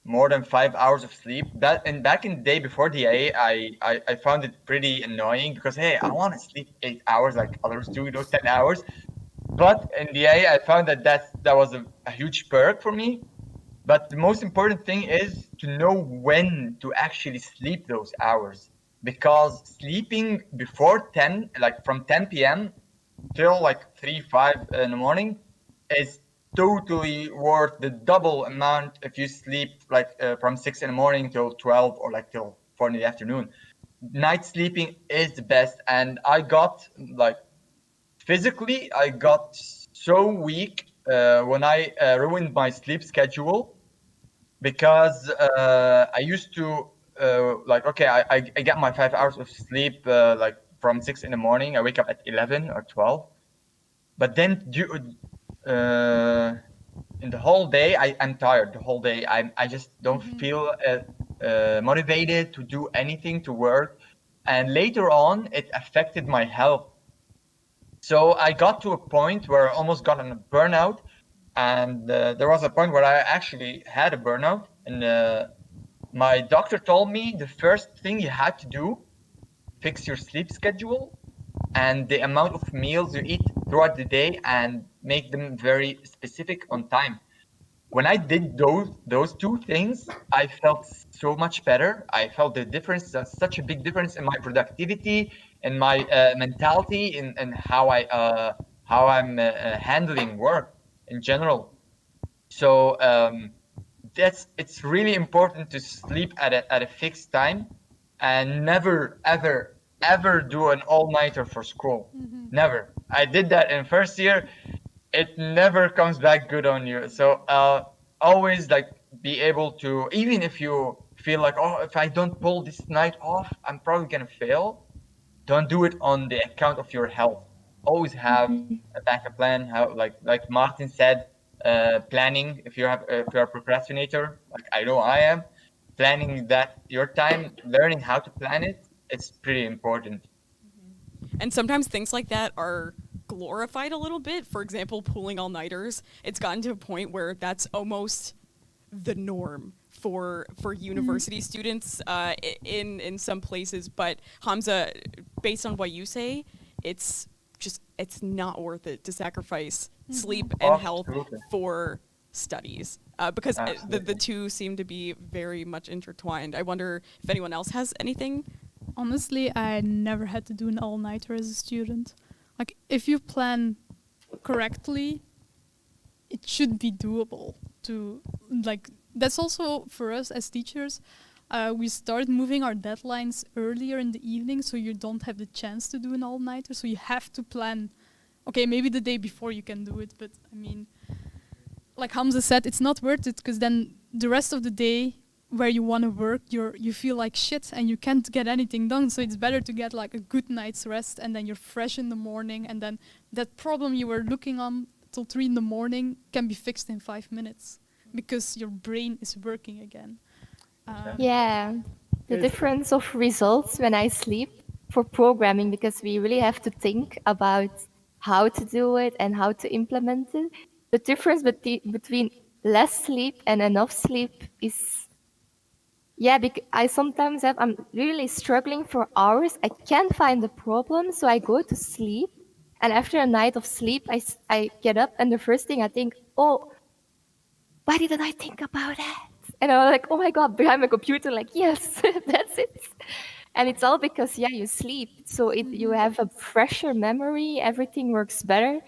more than 5 hours of sleep. Back in the day before DA, I found it pretty annoying because, hey, I want to sleep 8 hours like others do, 10 hours. But in DA, I found that was a huge perk for me. But the most important thing is to know when to actually sleep those hours. Because sleeping before 10, like from 10 p.m. till like 5 in the morning, is totally worth the double amount if you sleep like from 6 in the morning till 12 or like till 4 in the afternoon. Night sleeping is the best, and I got like physically, I got so weak when I ruined my sleep schedule, because I used to like, okay, I get my 5 hours of sleep like from 6 in the morning. I wake up at 11 or 12, but then in the whole day, I'm tired the whole day. I just don't feel motivated to do anything, to work, and later on it affected my health. So I got to a point where I almost got on a burnout, and there was a point where I actually had a burnout, and my doctor told me the first thing you had to do, fix your sleep schedule and the amount of meals you eat throughout the day, and make them very specific on time. When I did those two things, I felt so much better. I felt the difference, such a big difference in my productivity, in my mentality, in how I'm handling work in general. So it's really important to sleep at a fixed time, and never ever do an all-nighter for school. Never. I did that in first year. It never comes back good on you. So always like be able to, even if you feel like, oh, if I don't pull this night off, I'm probably gonna fail. Don't do it on the account of your health. Always have a backup plan. How, like Martin said, planning. If you're a procrastinator, like I know I am, planning that your time, learning how to plan it, it's pretty important. And sometimes things like that are glorified a little bit. For example, pulling all-nighters. It's gotten to a point where that's almost the norm for university students in some places. But Hamza, based on what you say, it's not worth it to sacrifice sleep and health Absolutely. for studies, because the Absolutely. two seem to be very much intertwined. I wonder if anyone else has anything. Honestly, I never had to do an all-nighter as a student. Like, if you plan correctly, it should be doable to, like, that's also for us as teachers. We start moving our deadlines earlier in the evening, so you don't have the chance to do an all-nighter. So you have to plan. Okay, maybe the day before you can do it, but I mean, like Hamza said, it's not worth it, because then the rest of the day where you want to work, you feel like shit and you can't get anything done. So it's better to get like a good night's rest, and then you're fresh in the morning, and then that problem you were looking on till 3 in the morning can be fixed in 5 minutes because your brain is working again. Yeah, the difference of results when I sleep for programming, because we really have to think about how to do it and how to implement it. The difference between less sleep and enough sleep is, yeah, I'm really struggling for hours. I can't find the problem, so I go to sleep. And after a night of sleep, I get up, and the first thing I think, oh, why didn't I think about that? And I'm like, oh my God, behind my computer, like, yes, that's it. And it's all because, yeah, you sleep. So you have a fresher memory, everything works better.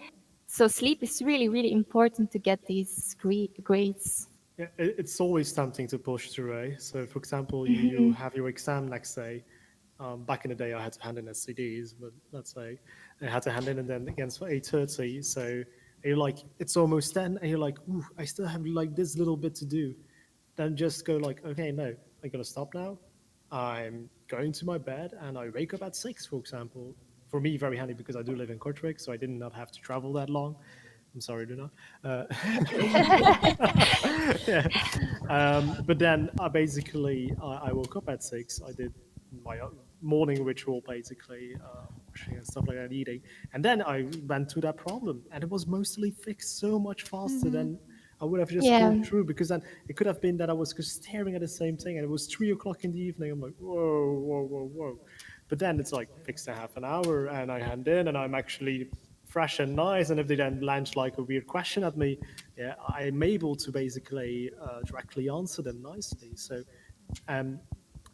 So sleep is really, really important to get these grades. Yeah, it's always tempting to push through, eh? So, for example, you have your exam next day. Back in the day, I had to hand in SCDs, but let's say I had to hand in, and then again for 8:30. So you're like, it's almost 10, and you're like, ooh, I still have like this little bit to do. Then just go like, okay, no, I'm gonna stop now. I'm going to my bed, and I wake up at 6, for example. For me, very handy because I do live in Kortrijk, so I did not have to travel that long. I'm sorry, Luna. Yeah. But then I woke up at 6. I did my morning ritual, basically, washing and stuff like that, eating. And then I went through that problem, and it was mostly fixed so much faster than I would have just pulled through, because then it could have been that I was just staring at the same thing, and it was 3 o'clock in the evening. I'm like, whoa. But then it's like fixed in half an hour, and I hand in, and I'm actually fresh and nice. And if they then launch like a weird question at me, yeah, I'm able to basically directly answer them nicely. So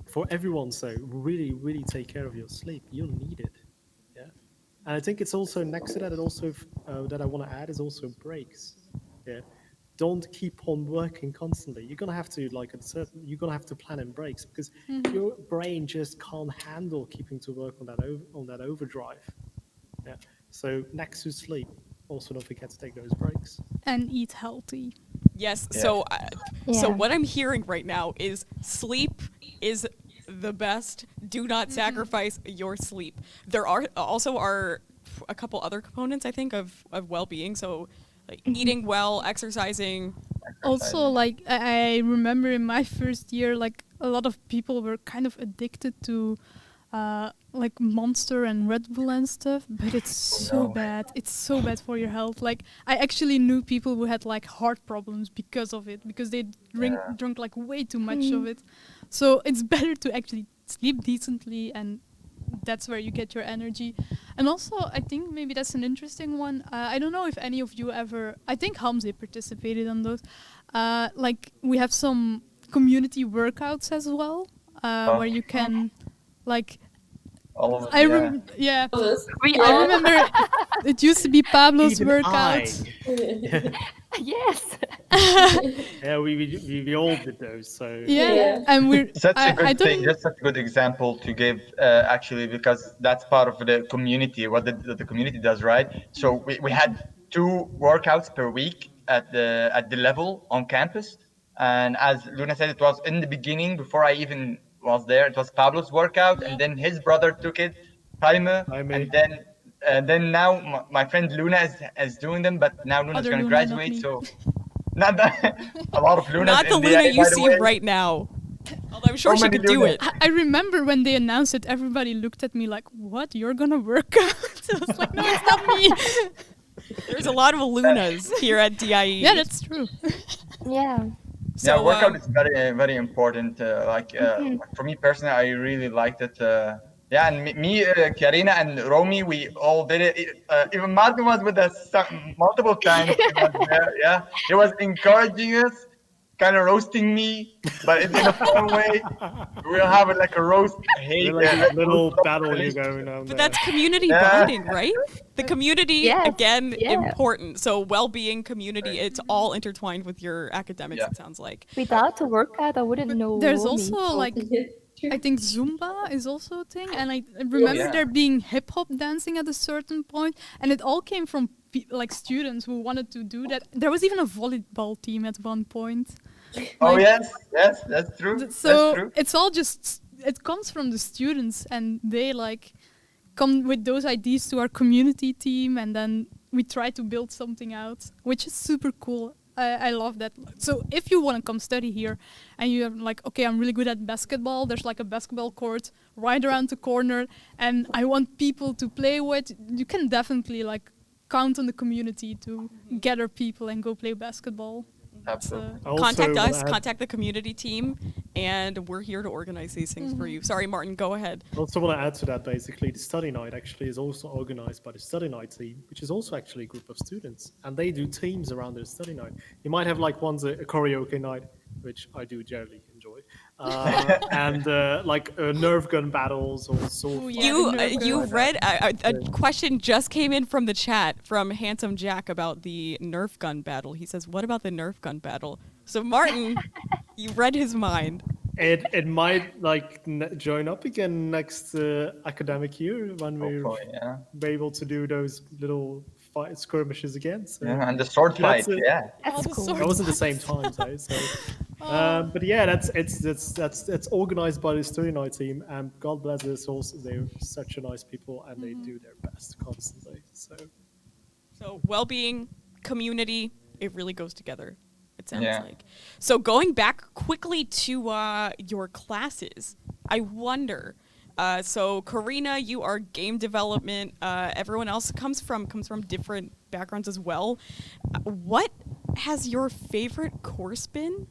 for everyone, so really, really take care of your sleep. You'll need it. Yeah. And I think it's also next to that, it also that I want to add is also breaks. Yeah. Don't keep on working constantly. You're gonna have to you're gonna have to plan in breaks, because your brain just can't handle keeping to work on that overdrive. Yeah. So next to sleep, also don't forget to take those breaks. And eat healthy. Yes. Yeah. So what I'm hearing right now is sleep is the best. Do not sacrifice your sleep. There are a couple other components, I think, of well-being. So like eating well, exercising. Also, like, I remember in my first year, like, a lot of people were kind of addicted to like Monster and Red Bull and stuff, but it's so bad. It's so bad for your health. Like, I actually knew people who had like heart problems because of it, because they drunk like way too much of it. So it's better to actually sleep decently, and that's where you get your energy. And also, I think maybe that's an interesting one. I don't know if any of you ever, I think Hamza participated on those. Like, we have some community workouts as well, where you can, like, All of it, I remember it used to be Pablo's Even workout. Yes. Yeah, we all did those. So Yeah, and we're Such a I good thing, don't. just such a good example to give, actually, because that's part of the community, what the community does, right? So we had 2 workouts per week at the level on campus. And as Luna said, it was in the beginning, before I even was there, it was Pablo's workout, and then his brother took it, Jaime, and then now my friend Luna is doing them, but now Luna's Other going to Luna, not graduate, me. so not that, a lot of Lunas. Not the in Luna DAE, you by the see way. right now. Although I'm sure So she many could do Lunas. it. I remember when they announced it, everybody looked at me like, "What? You're gonna work out?" I was like, "No, it's not me." There's a lot of Lunas here at DAE. Yeah, that's true. Yeah. So, workout is very important. For me personally, I really liked it. And me, Karina, and Romy, we all did it. Even Martin was with us multiple times. He was there. Yeah, he was encouraging us, kind of roasting me, but in a fun way. We'll have it like a roast. Hate Like this little roast battle you're relationship. going on but there. that's community Yeah. bonding, right? The community, Yes, again, yeah. important. So well-being, community, it's all intertwined with your academics, Yeah. it sounds like. Without a workout, I wouldn't know There's me. also like True. I think Zumba is also a thing, and I remember yeah. there being hip hop dancing at a certain point, and it all came from like students who wanted to do that. There was even a volleyball team at one point. Oh Like, yes, that's true. That's So true. it's all just it comes from the students, and they like come with those ideas to our community team, and then we try to build something out, which is super cool. I love that. So if you want to come study here and you're like, okay, I'm really good at basketball, there's like a basketball court right around the corner and I want people to play with, you can definitely like count on the community to gather people and go play basketball. Absolutely. I also Contact wanna us, add- contact the community team, and we're here to organize these things for you. Sorry, Martin, go ahead. I also want to add to that, basically, the study night actually is also organized by the study night team, which is also actually a group of students. And they do teams around their study night. You might have like one's a karaoke night, which I do generally enjoy, and like Nerf gun battles or sword Oh, fights. yeah. You the Nerf you gun. read a question just came in from the chat from Handsome Jack about the Nerf gun battle. He says, "What about the Nerf gun battle?" So Martin, you read his mind. It might like join up again next academic year when we're Hopefully, yeah. able to do those little fight skirmishes again. So Yeah, and the sword fight, That's it. yeah. All That's the cool. swords. that wasn't the same time though. So, but yeah, it's organized by the study night team, and God bless their souls. They're such a nice people, and they do their best constantly. So well-being, community, it really goes together. It sounds Yeah. like. So going back quickly to your classes, I wonder. So Karina, you are game development. Everyone else comes from different backgrounds as well. What has your favorite course been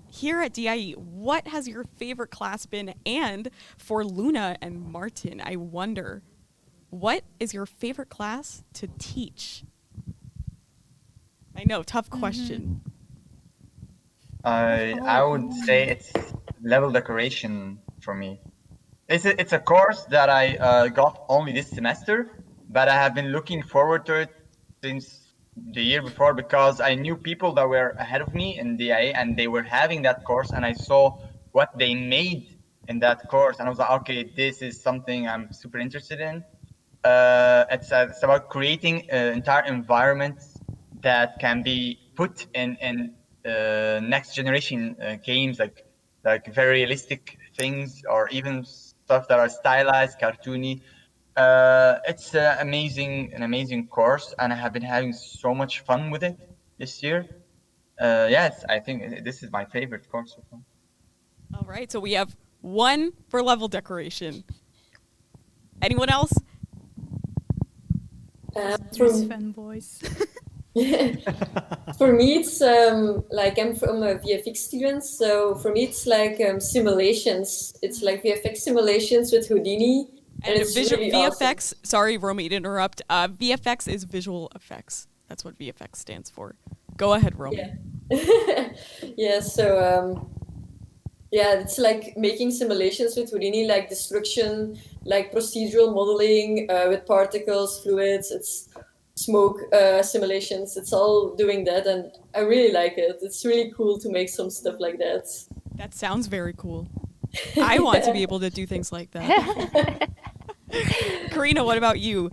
here at DIE? What has your favorite class been? And for Luna and Martin, I wonder, what is your favorite class to teach? I know, tough question. I would say it's level decoration for me. It's a course that I got only this semester, but I have been looking forward to it since the year before because I knew people that were ahead of me in DIA and they were having that course and I saw what they made in that course and I was like, okay, this is something I'm super interested in. It's about creating entire environments that can be put in next generation games like very realistic things or even stuff that are stylized, cartoony. It's an amazing course, and I have been having so much fun with it this year. Yes, I think this is my favorite course so far. All right, so we have one for level decoration. Anyone else? These fanboys. For me, it's like I'm from a VFX student, so for me it's like simulations. It's like VFX simulations with Houdini, and it's really VFX. awesome. Sorry, Romy, to interrupt. VFX is visual effects. That's what VFX stands for. Go ahead, Romy. Yeah. Yeah. So yeah, it's like making simulations with Houdini, like destruction, like procedural modeling with particles, fluids. It's smoke simulations. It's all doing that, and I really like it. It's really cool to make some stuff like that. That sounds very cool. I want to be able to do things like that. Karina, what about you?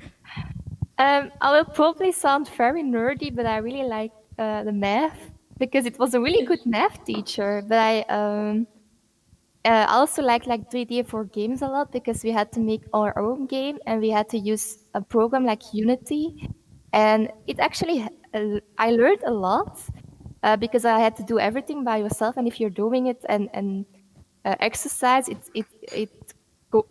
I will probably sound very nerdy, but I really like the math because it was a really good math teacher. But I also like 3D for games a lot because we had to make our own game and we had to use a program like Unity. And it actually, I learned a lot because I had to do everything by yourself. And if you're doing it and exercise,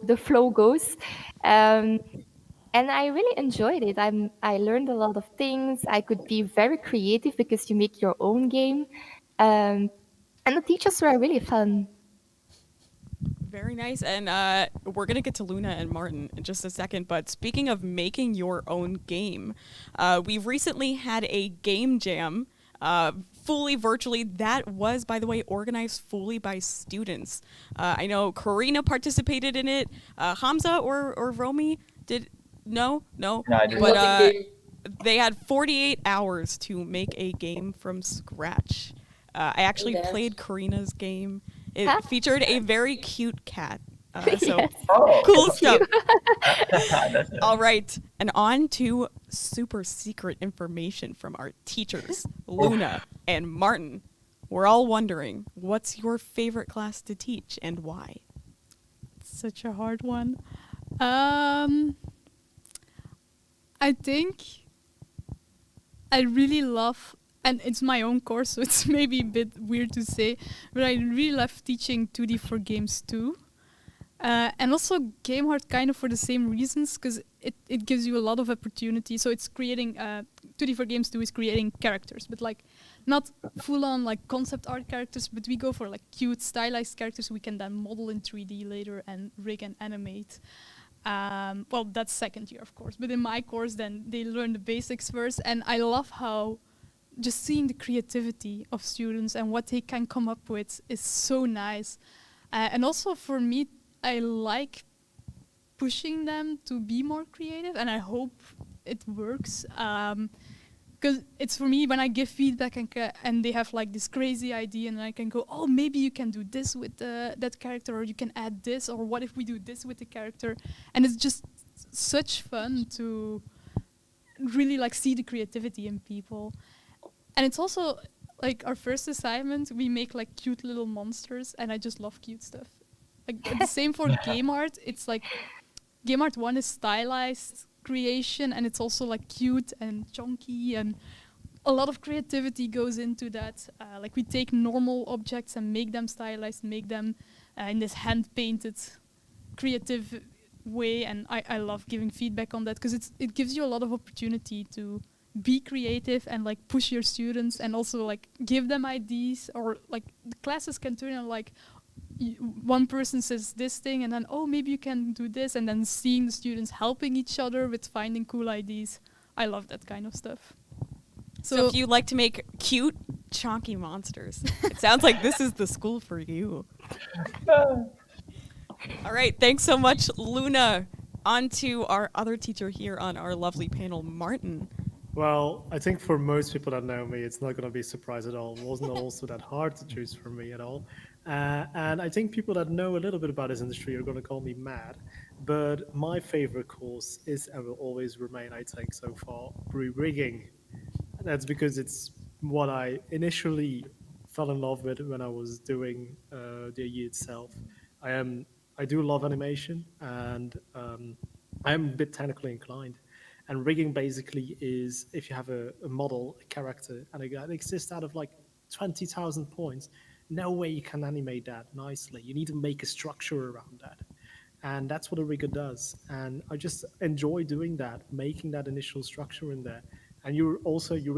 the flow goes. And I really enjoyed it. I learned a lot of things. I could be very creative because you make your own game. And the teachers were really fun. Very nice. And we're going to get to Luna and Martin in just a second. But speaking of making your own game, we've recently had a game jam fully virtually. That was, by the way, organized fully by students. I know Karina participated in it. Hamza or Romy did? No? No, I didn't. But they had 48 hours to make a game from scratch. I actually played Karina's game. It featured a very cute cat. So Yes. cool stuff. That's it. All right. And on to super secret information from our teachers, Luna and Martin. We're all wondering, what's your favorite class to teach and why? Such a hard one. I think I really love, and it's my own course, so it's maybe a bit weird to say, but I really love teaching 2D for games too. And also game art kind of for the same reasons, because it gives you a lot of opportunity. So it's creating, 2D for games 2 is creating characters, but like not full on like concept art characters, but we go for like cute stylized characters we can then model in 3D later and rig and animate. Well, that's second year, of course, but in my course then they learn the basics first, and I love how just seeing the creativity of students and what they can come up with is so nice. And also for me, I like pushing them to be more creative, and I hope it works. Because it's for me, when I give feedback and they have like this crazy idea, and I can go, oh, maybe you can do this with that character, or you can add this, or what if we do this with the character? And it's just such fun to really like see the creativity in people. And it's also like our first assignment, we make like cute little monsters, and I just love cute stuff. Like the same for game art. It's like game art 1 is stylized creation, and it's also like cute and chunky, and a lot of creativity goes into that. Like we take normal objects and make them stylized, make them in this hand-painted creative way, and I love giving feedback on that because it gives you a lot of opportunity to be creative and like push your students, and also like give them ideas, or like the classes can turn out like one person says this thing and then, oh, maybe you can do this, and then seeing the students helping each other with finding cool ideas. I love that kind of stuff. So if you like to make cute, chonky monsters, it sounds like this is the school for you. All right, thanks so much, Luna. On to our other teacher here on our lovely panel, Martin. Well, I think for most people that know me, it's not going to be a surprise at all. It wasn't also that hard to choose for me at all. And I think people that know a little bit about this industry are going to call me mad. But my favorite course is, and will always remain, I think, so far, rigging. That's because it's what I initially fell in love with when I was doing the DAE itself. I do love animation, and I'm a bit technically inclined. And rigging basically is if you have a model, a character, and it exists out of like 20,000 points, no way you can animate that nicely. You need to make a structure around that. And that's what a rigger does. And I just enjoy doing that, making that initial structure in there. And you're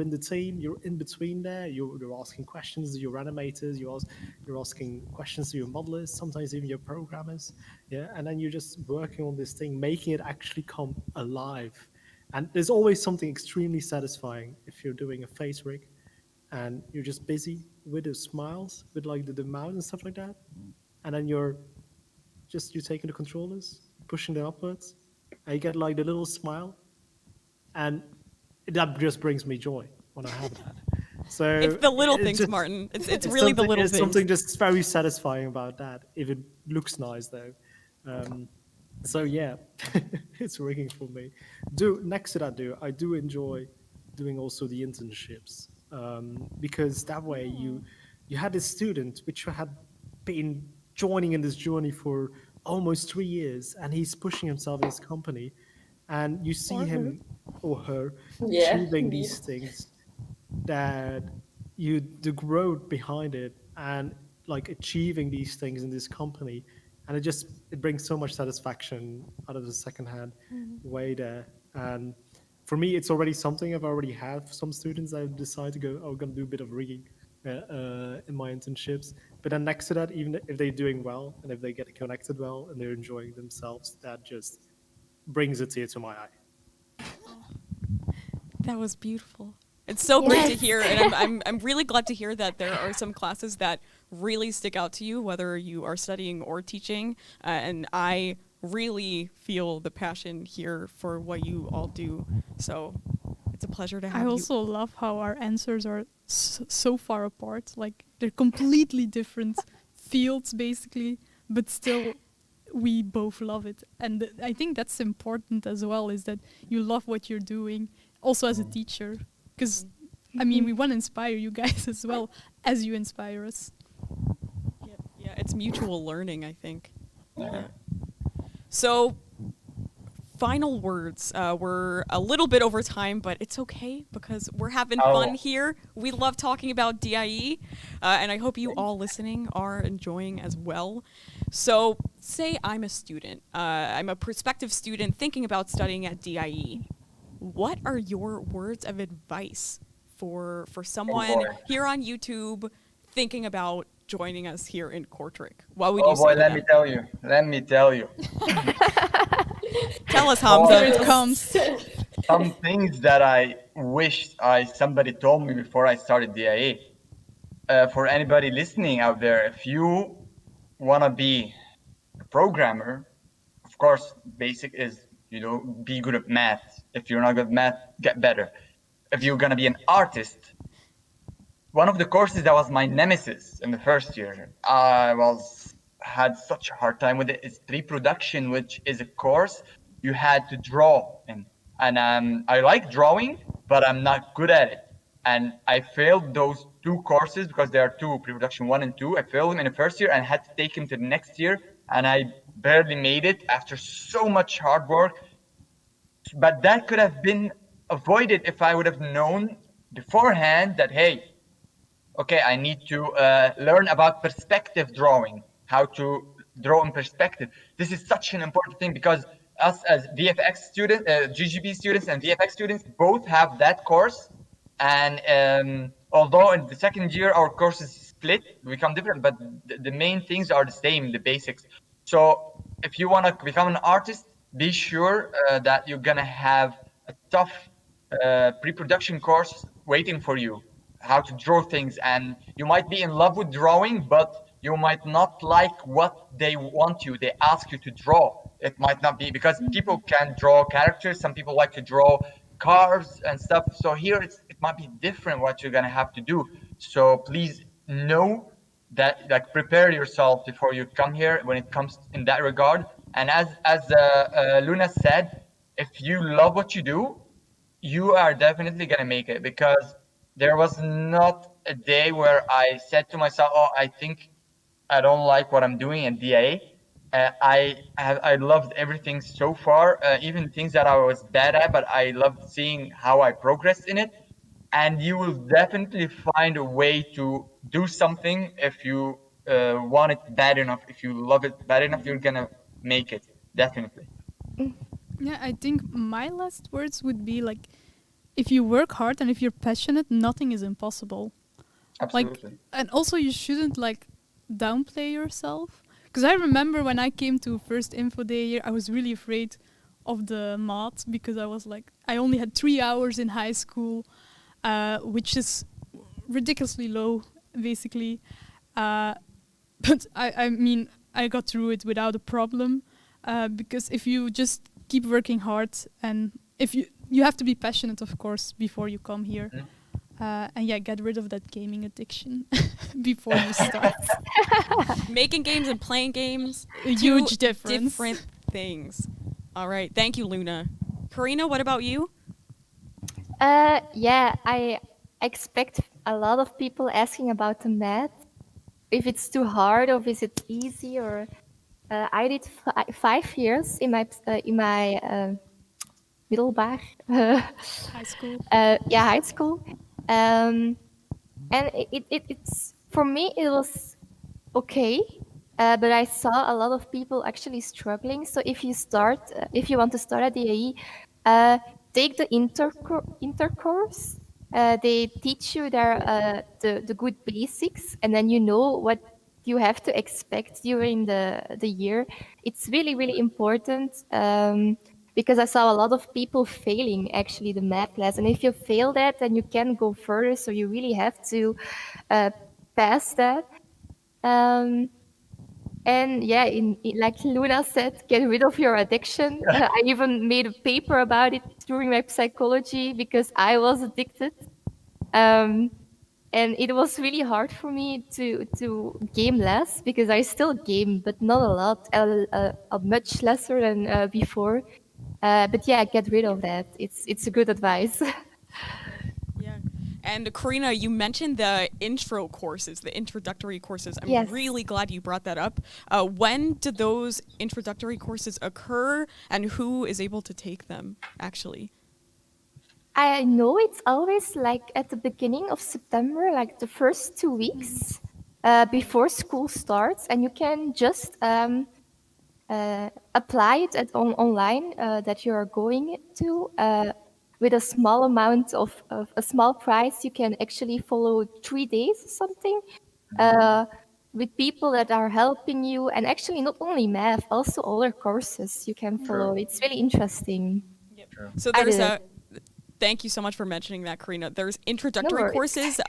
in the team, you're in between there, you're asking questions to your animators, you're asking questions to your modelers, sometimes even your programmers. Yeah, and then you're just working on this thing, making it actually come alive. And there's always something extremely satisfying if you're doing a face rig and you're just busy with the smiles, with like the mouth and stuff like that. And then you're taking the controllers, pushing them upwards, and you get like the little smile. And that just brings me joy when I have that. So it's the little things, Martin. It's really the little things. There's something just very satisfying about that, if it looks nice though. So yeah, it's rigging for me. Next to that, I do enjoy doing also the internships, because that way you had this student which had been joining in this journey for almost 3 years, and he's pushing himself in his company, and you see him or her achieving these things, that the growth behind it, and like achieving these things in this company. And it brings so much satisfaction out of the secondhand way there. And for me, it's already something I've already had some students that decide to go, oh, I'm going to do a bit of rigging. in my internships. But then next to that, even if they're doing well and if they get connected well and they're enjoying themselves, that just brings a tear to my eye. That was beautiful. It's so great to Yes. hear, and I'm really glad to hear that there are some classes that really stick out to you, whether you are studying or teaching. And I really feel the passion here for what you all do. So it's a pleasure to have I you. also love how our answers are so far apart. Like they're completely different fields, basically, but still, we both love it. And I think that's important as well. Is that you love what you're doing, also as a teacher, because I mean, we want to inspire you guys as well as you inspire us. Yeah, it's mutual learning, I think. So, final words. We're a little bit over time, but it's okay because we're having fun here. We love talking about DAE, and I hope you all listening are enjoying as well. So, say I'm a student. I'm a prospective student thinking about studying at DAE. What are your words of advice for someone here on YouTube thinking about joining us here in Kortrijk? What would you say to let them? me tell you. Tell us, Hamza. Here it comes. Some things that I wish somebody told me before I started DAE. For anybody listening out there, if you want to be a programmer, of course, basic is, be good at math. If you're not good at math, get better. If you're going to be an artist, one of the courses that was my nemesis in the first year, had such a hard time with it, is pre-production, which is a course you had to draw in. And I like drawing, but I'm not good at it. And I failed those two courses because there are two, pre-production 1 and 2. I failed them in the first year and had to take them to the next year. And I barely made it after so much hard work. But that could have been avoided if I would have known beforehand that, hey, okay, I need to learn about perspective drawing, how to draw in perspective. This is such an important thing because us as VFX students, GGB students and VFX students both have that course. And although in the second year our courses split, become different, but the main things are the same, the basics. So if you want to become an artist, be sure that you're going to have a tough pre-production course waiting for you, how to draw things. And you might be in love with drawing, but you might not like what they want you, they ask you to draw. It might not be, because people can draw characters, some people like to draw cars and stuff. So here it might be different what you're gonna have to do. So please know that, like, prepare yourself before you come here when it comes in that regard. And as Luna said, if you love what you do, you are definitely gonna make it, because there was not a day where I said to myself, oh, I think I don't like what I'm doing at DAE. I loved everything so far, even things that I was bad at, but I loved seeing how I progressed in it. And you will definitely find a way to do something if you want it bad enough. If you love it bad enough, you're gonna make it, definitely. Yeah, I think my last words would be like, if you work hard and if you're passionate, nothing is impossible. Absolutely. Like, and also you shouldn't like downplay yourself. Because I remember when I came to first Infoday year, I was really afraid of the math because I was like, I only had 3 hours in high school, which is ridiculously low, basically. But I mean, I got through it without a problem, because if you just keep working hard, and if you have to be passionate, of course, before you come here. And yeah, get rid of that gaming addiction before you start. Making games and playing games, A huge difference. different things. All right, thank you, Luna. Karina, what about you? Yeah, I expect a lot of people asking about the math, if it's too hard or is it easy. Or I did 5 years in my middelbaar, High school. high school, and it's, for me it was okay, but I saw a lot of people actually struggling. So if you want to start at DAE, take the inter course. They teach you the good basics, and then you know what you have to expect during the year. It's really, really important because I saw a lot of people failing actually the math class. And if you fail that, then you can go further. So you really have to pass that. And yeah, like Luna said, get rid of your addiction. I even made a paper about it during my psychology because I was addicted. And it was really hard for me to game less because I still game, but not a lot, a much lesser than before. But yeah, get rid of that. It's a good advice. Yeah. And Karina, you mentioned the intro courses, the introductory courses. I'm Yes. really glad you brought that up. When do those introductory courses occur, and who is able to take them, actually? I know it's always like at the beginning of September, like the first 2 weeks before school starts, and you can just apply it online that you are going to. With a small amount of a small price, you can actually follow 3 days or something with people that are helping you, and actually not only math, also other courses you can follow. True. It's really interesting. True. So I there's did a. Thank you so much for mentioning that, Karina. There's introductory worries. courses.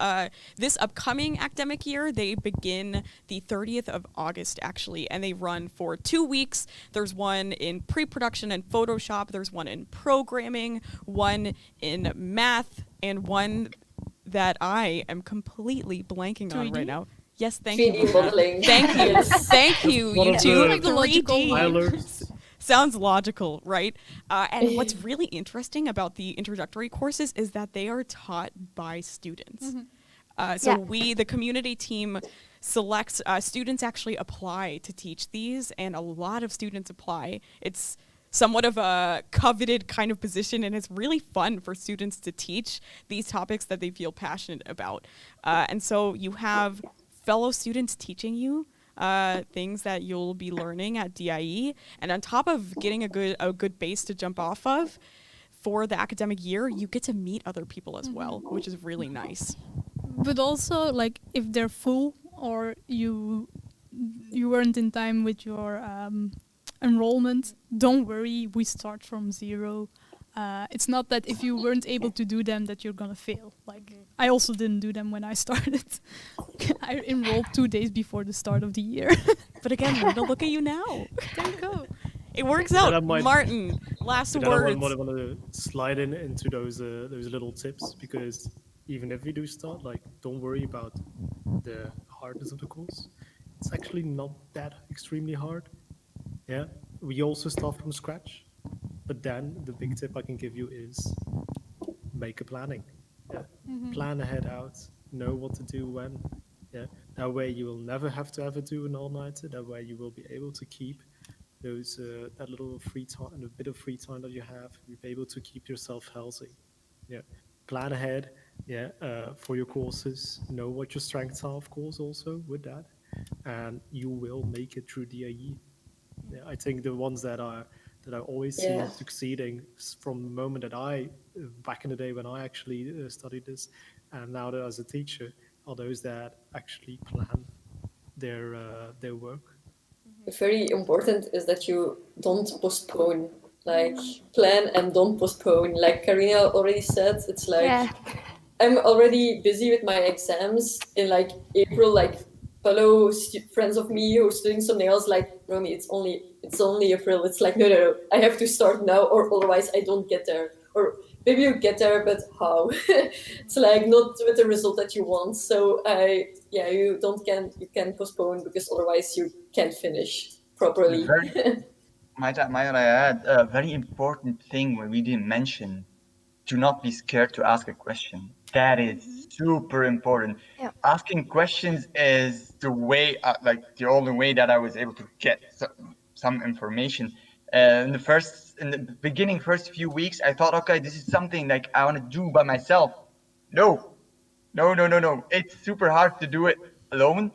This upcoming academic year, they begin the 30th of August, actually, and they run for 2 weeks. There's one in pre-production and Photoshop. There's one in programming, one in math, and one that I am completely blanking on 3D? right now. Yes, thank you. 3D Luna. modeling. Thank you. Yes. Thank you, One you of two. the- Like the logical 3D. one. Milers. Sounds logical, right? And what's really interesting about the introductory courses is that they are taught by students. So Yeah. the community team selects, students actually apply to teach these, and a lot of students apply. It's somewhat of a coveted kind of position, and it's really fun for students to teach these topics that they feel passionate about. And so you have fellow students teaching you things that you'll be learning at DIE, and on top of getting a good base to jump off of for the academic year, you get to meet other people as well, which is really nice. But also, like, if they're full or you weren't in time with your enrollment, don't worry, we start from zero. It's not that if you weren't able to do them that you're gonna fail. Like, I also didn't do them when I started. I enrolled 2 days before the start of the year. But again, Linda, look at you now. There you go. It works That I out. might- Martin, last But then I words. want to slide into those little tips, because even if we do start, like, don't worry about the hardness of the course. It's actually not that extremely hard. Yeah, we also start from scratch, but then the big tip I can give you is make a planning. Yeah, plan ahead out, know what to do when. Yeah, that way you will never have to ever do an all-nighter. That way you will be able to keep those that little free time, and a bit of free time that you have. You'll be able to keep yourself healthy. Yeah, plan ahead. Yeah, for your courses, know what your strengths are, of course, also with that, and you will make it through DAE. Yeah, I think the ones that I always see Yeah. succeeding from the moment that I, back in the day when I actually studied this, and now that as a teacher, are those that actually plan their work. Very important is that you don't postpone. Like, plan and don't postpone. Like Karina already said, it's like Yeah. I'm already busy with my exams in like April. Like fellow friends of me who are studying something else, like Romy, it's only April. It's like no, I have to start now, or otherwise I don't get there. Or maybe you get there, but how? It's like not with the result that you want. So you can postpone, because otherwise you can't finish properly. Might I add a very important thing we didn't mention? Do not be scared to ask a question. That is super important. Yeah. Asking questions is the way, like the only way that I was able to get some information. In the beginning, first few weeks, I thought, okay, this is something like I want to do by myself. No. It's super hard to do it alone.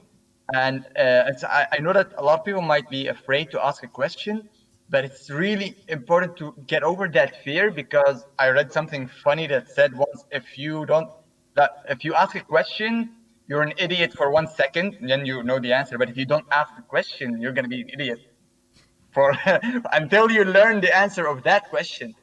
And I know that a lot of people might be afraid to ask a question, but it's really important to get over that fear, because I read something funny that said once, if you don't that if you ask a question, you're an idiot for 1 second, and then you know the answer. But if you don't ask the question, you're going to be an idiot for until you learn the answer of that question.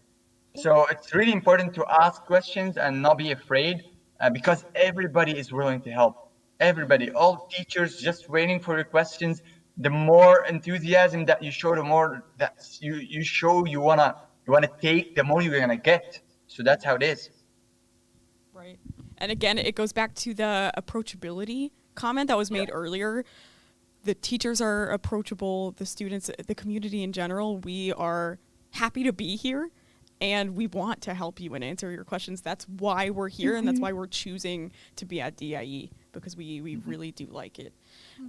So it's really important to ask questions and not be afraid, because everybody is willing to help. Everybody, all teachers just waiting for your questions. The more enthusiasm that you show, the more that you show you wanna take, the more you're gonna get. So that's how it is. Right. And again, it goes back to the approachability comment that was made earlier. The teachers are approachable, the students, the community in general, we are happy to be here and we want to help you and answer your questions. That's why we're here and that's why we're choosing to be at DAE, because we really do like it.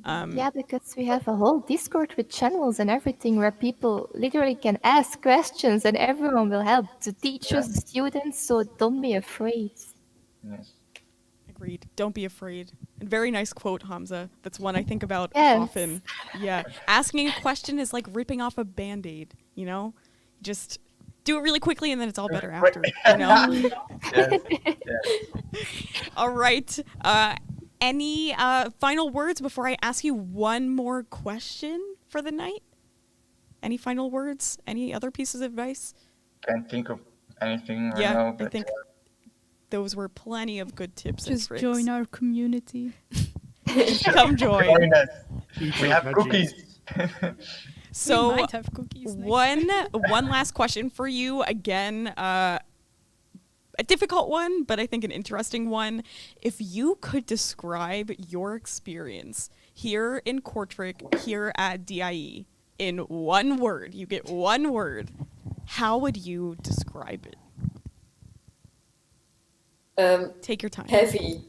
Yeah, because we have a whole Discord with channels and everything where people literally can ask questions and everyone will help, the teachers, the students, so don't be afraid. Yes. Agreed. Don't be afraid. And very nice quote, Hamza. That's one I think about Yes. often. Yeah. Asking a question is like ripping off a Band-Aid, you know? Just do it really quickly and then it's all better after, you know? Yes. Yes. All right. Any final words before I ask you one more question for the night? Any final words? Any other pieces of advice? Can't think of anything right Yeah, now. I But think those were plenty of good tips and Just tricks. join our community. Come join. join us. Eat We your have veggies. cookies. So we might have cookies next. one last question for you. Again, a difficult one, but I think an interesting one. If you could describe your experience here in Kortrijk, here at DIE, in one word, you get one word, how would you describe it? Take your time. Heavy.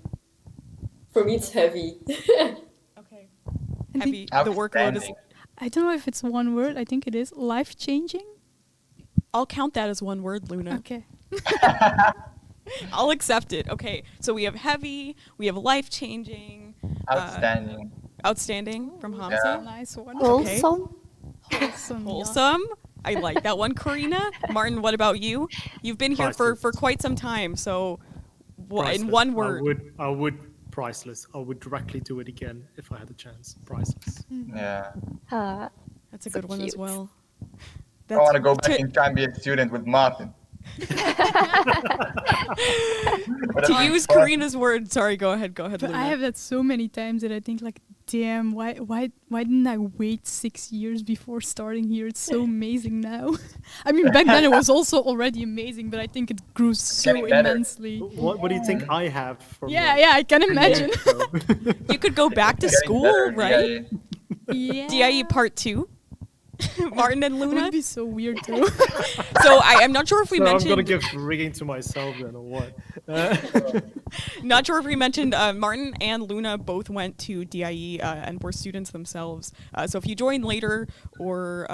For me, it's heavy. Okay. I Heavy. think- The workload is. Outstanding. I don't know if it's one word. I think it is life-changing. I'll count that as one word, Luna. Okay. I'll accept it. Okay. So we have heavy. We have life-changing. Outstanding. Outstanding from Hamza. Yeah. Nice one. Wholesome. Wholesome. yeah. Wholesome. I like that one, Karina. Martin, what about you? You've been here for Priceless. quite some time, so in Priceless. one word. I would priceless. I would directly do it again if I had the chance. Priceless. Yeah. That's a So good one as cute. well. I want to go back in time and be a student with Martin. to use Karina's word. Sorry, go ahead, But Luna. I have that so many times that I think like, damn, why didn't I wait 6 years before starting here? It's so amazing now. I mean, back then it was also already amazing, but I think it grew so getting better. immensely. What do you think I have from Yeah, I can imagine. You could go back to Getting school, better, right? yeah. Yeah. DIE part 2. Martin and It would Luna. be so weird too. So I'm not sure if we So I'm mentioned. gonna give rigging to myself then, or what? Not sure if we mentioned Martin and Luna both went to DIE and were students themselves. So if you joined later or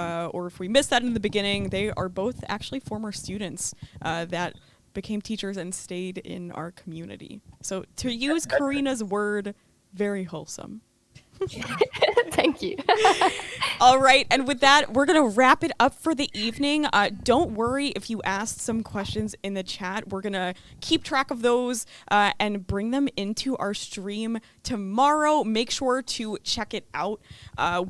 if we missed that in the beginning, they are both actually former students that became teachers and stayed in our community. So to use Karina's word, very wholesome. Thank you. All right, and with that, we're going to wrap it up for the evening. Don't worry if you asked some questions in the chat. We're going to keep track of those and bring them into our stream tomorrow. Make sure to check it out.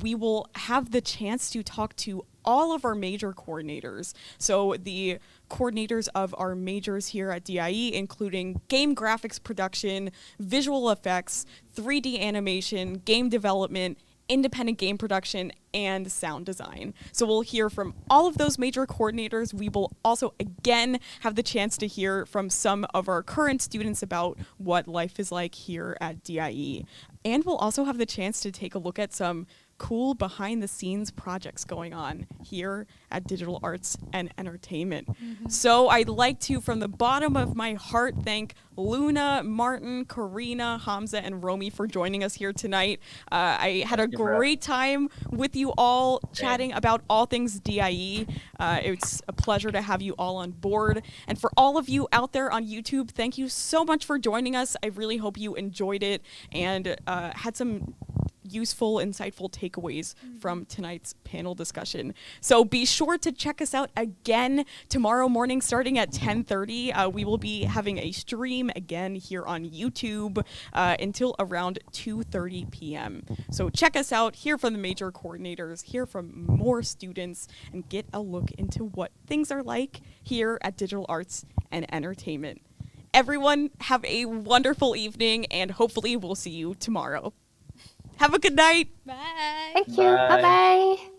We will have the chance to talk to all of our major coordinators. So the coordinators of our majors here at DIE, including game graphics production, visual effects, 3D animation, game development, independent game production, and sound design. So we'll hear from all of those major coordinators. We will also again have the chance to hear from some of our current students about what life is like here at DIE. And we'll also have the chance to take a look at some cool behind the scenes projects going on here at Digital Arts and Entertainment. So I'd like to, from the bottom of my heart, thank Luna, Martin, Karina, Hamza, and Romy for joining us here tonight. I had a Thank you, bro. great time with you all chatting about all things DIE. It's a pleasure to have you all on board. And for all of you out there on YouTube, thank you so much for joining us. I really hope you enjoyed it and had some useful, insightful takeaways from tonight's panel discussion. So be sure to check us out again tomorrow morning starting at 10:30. We will be having a stream again here on YouTube until around 2:30 p.m. So check us out, hear from the major coordinators, hear from more students, and get a look into what things are like here at Digital Arts and Entertainment. Everyone, have a wonderful evening, and hopefully we'll see you tomorrow. Have a good night. Bye. Thank you. Bye. Bye-bye.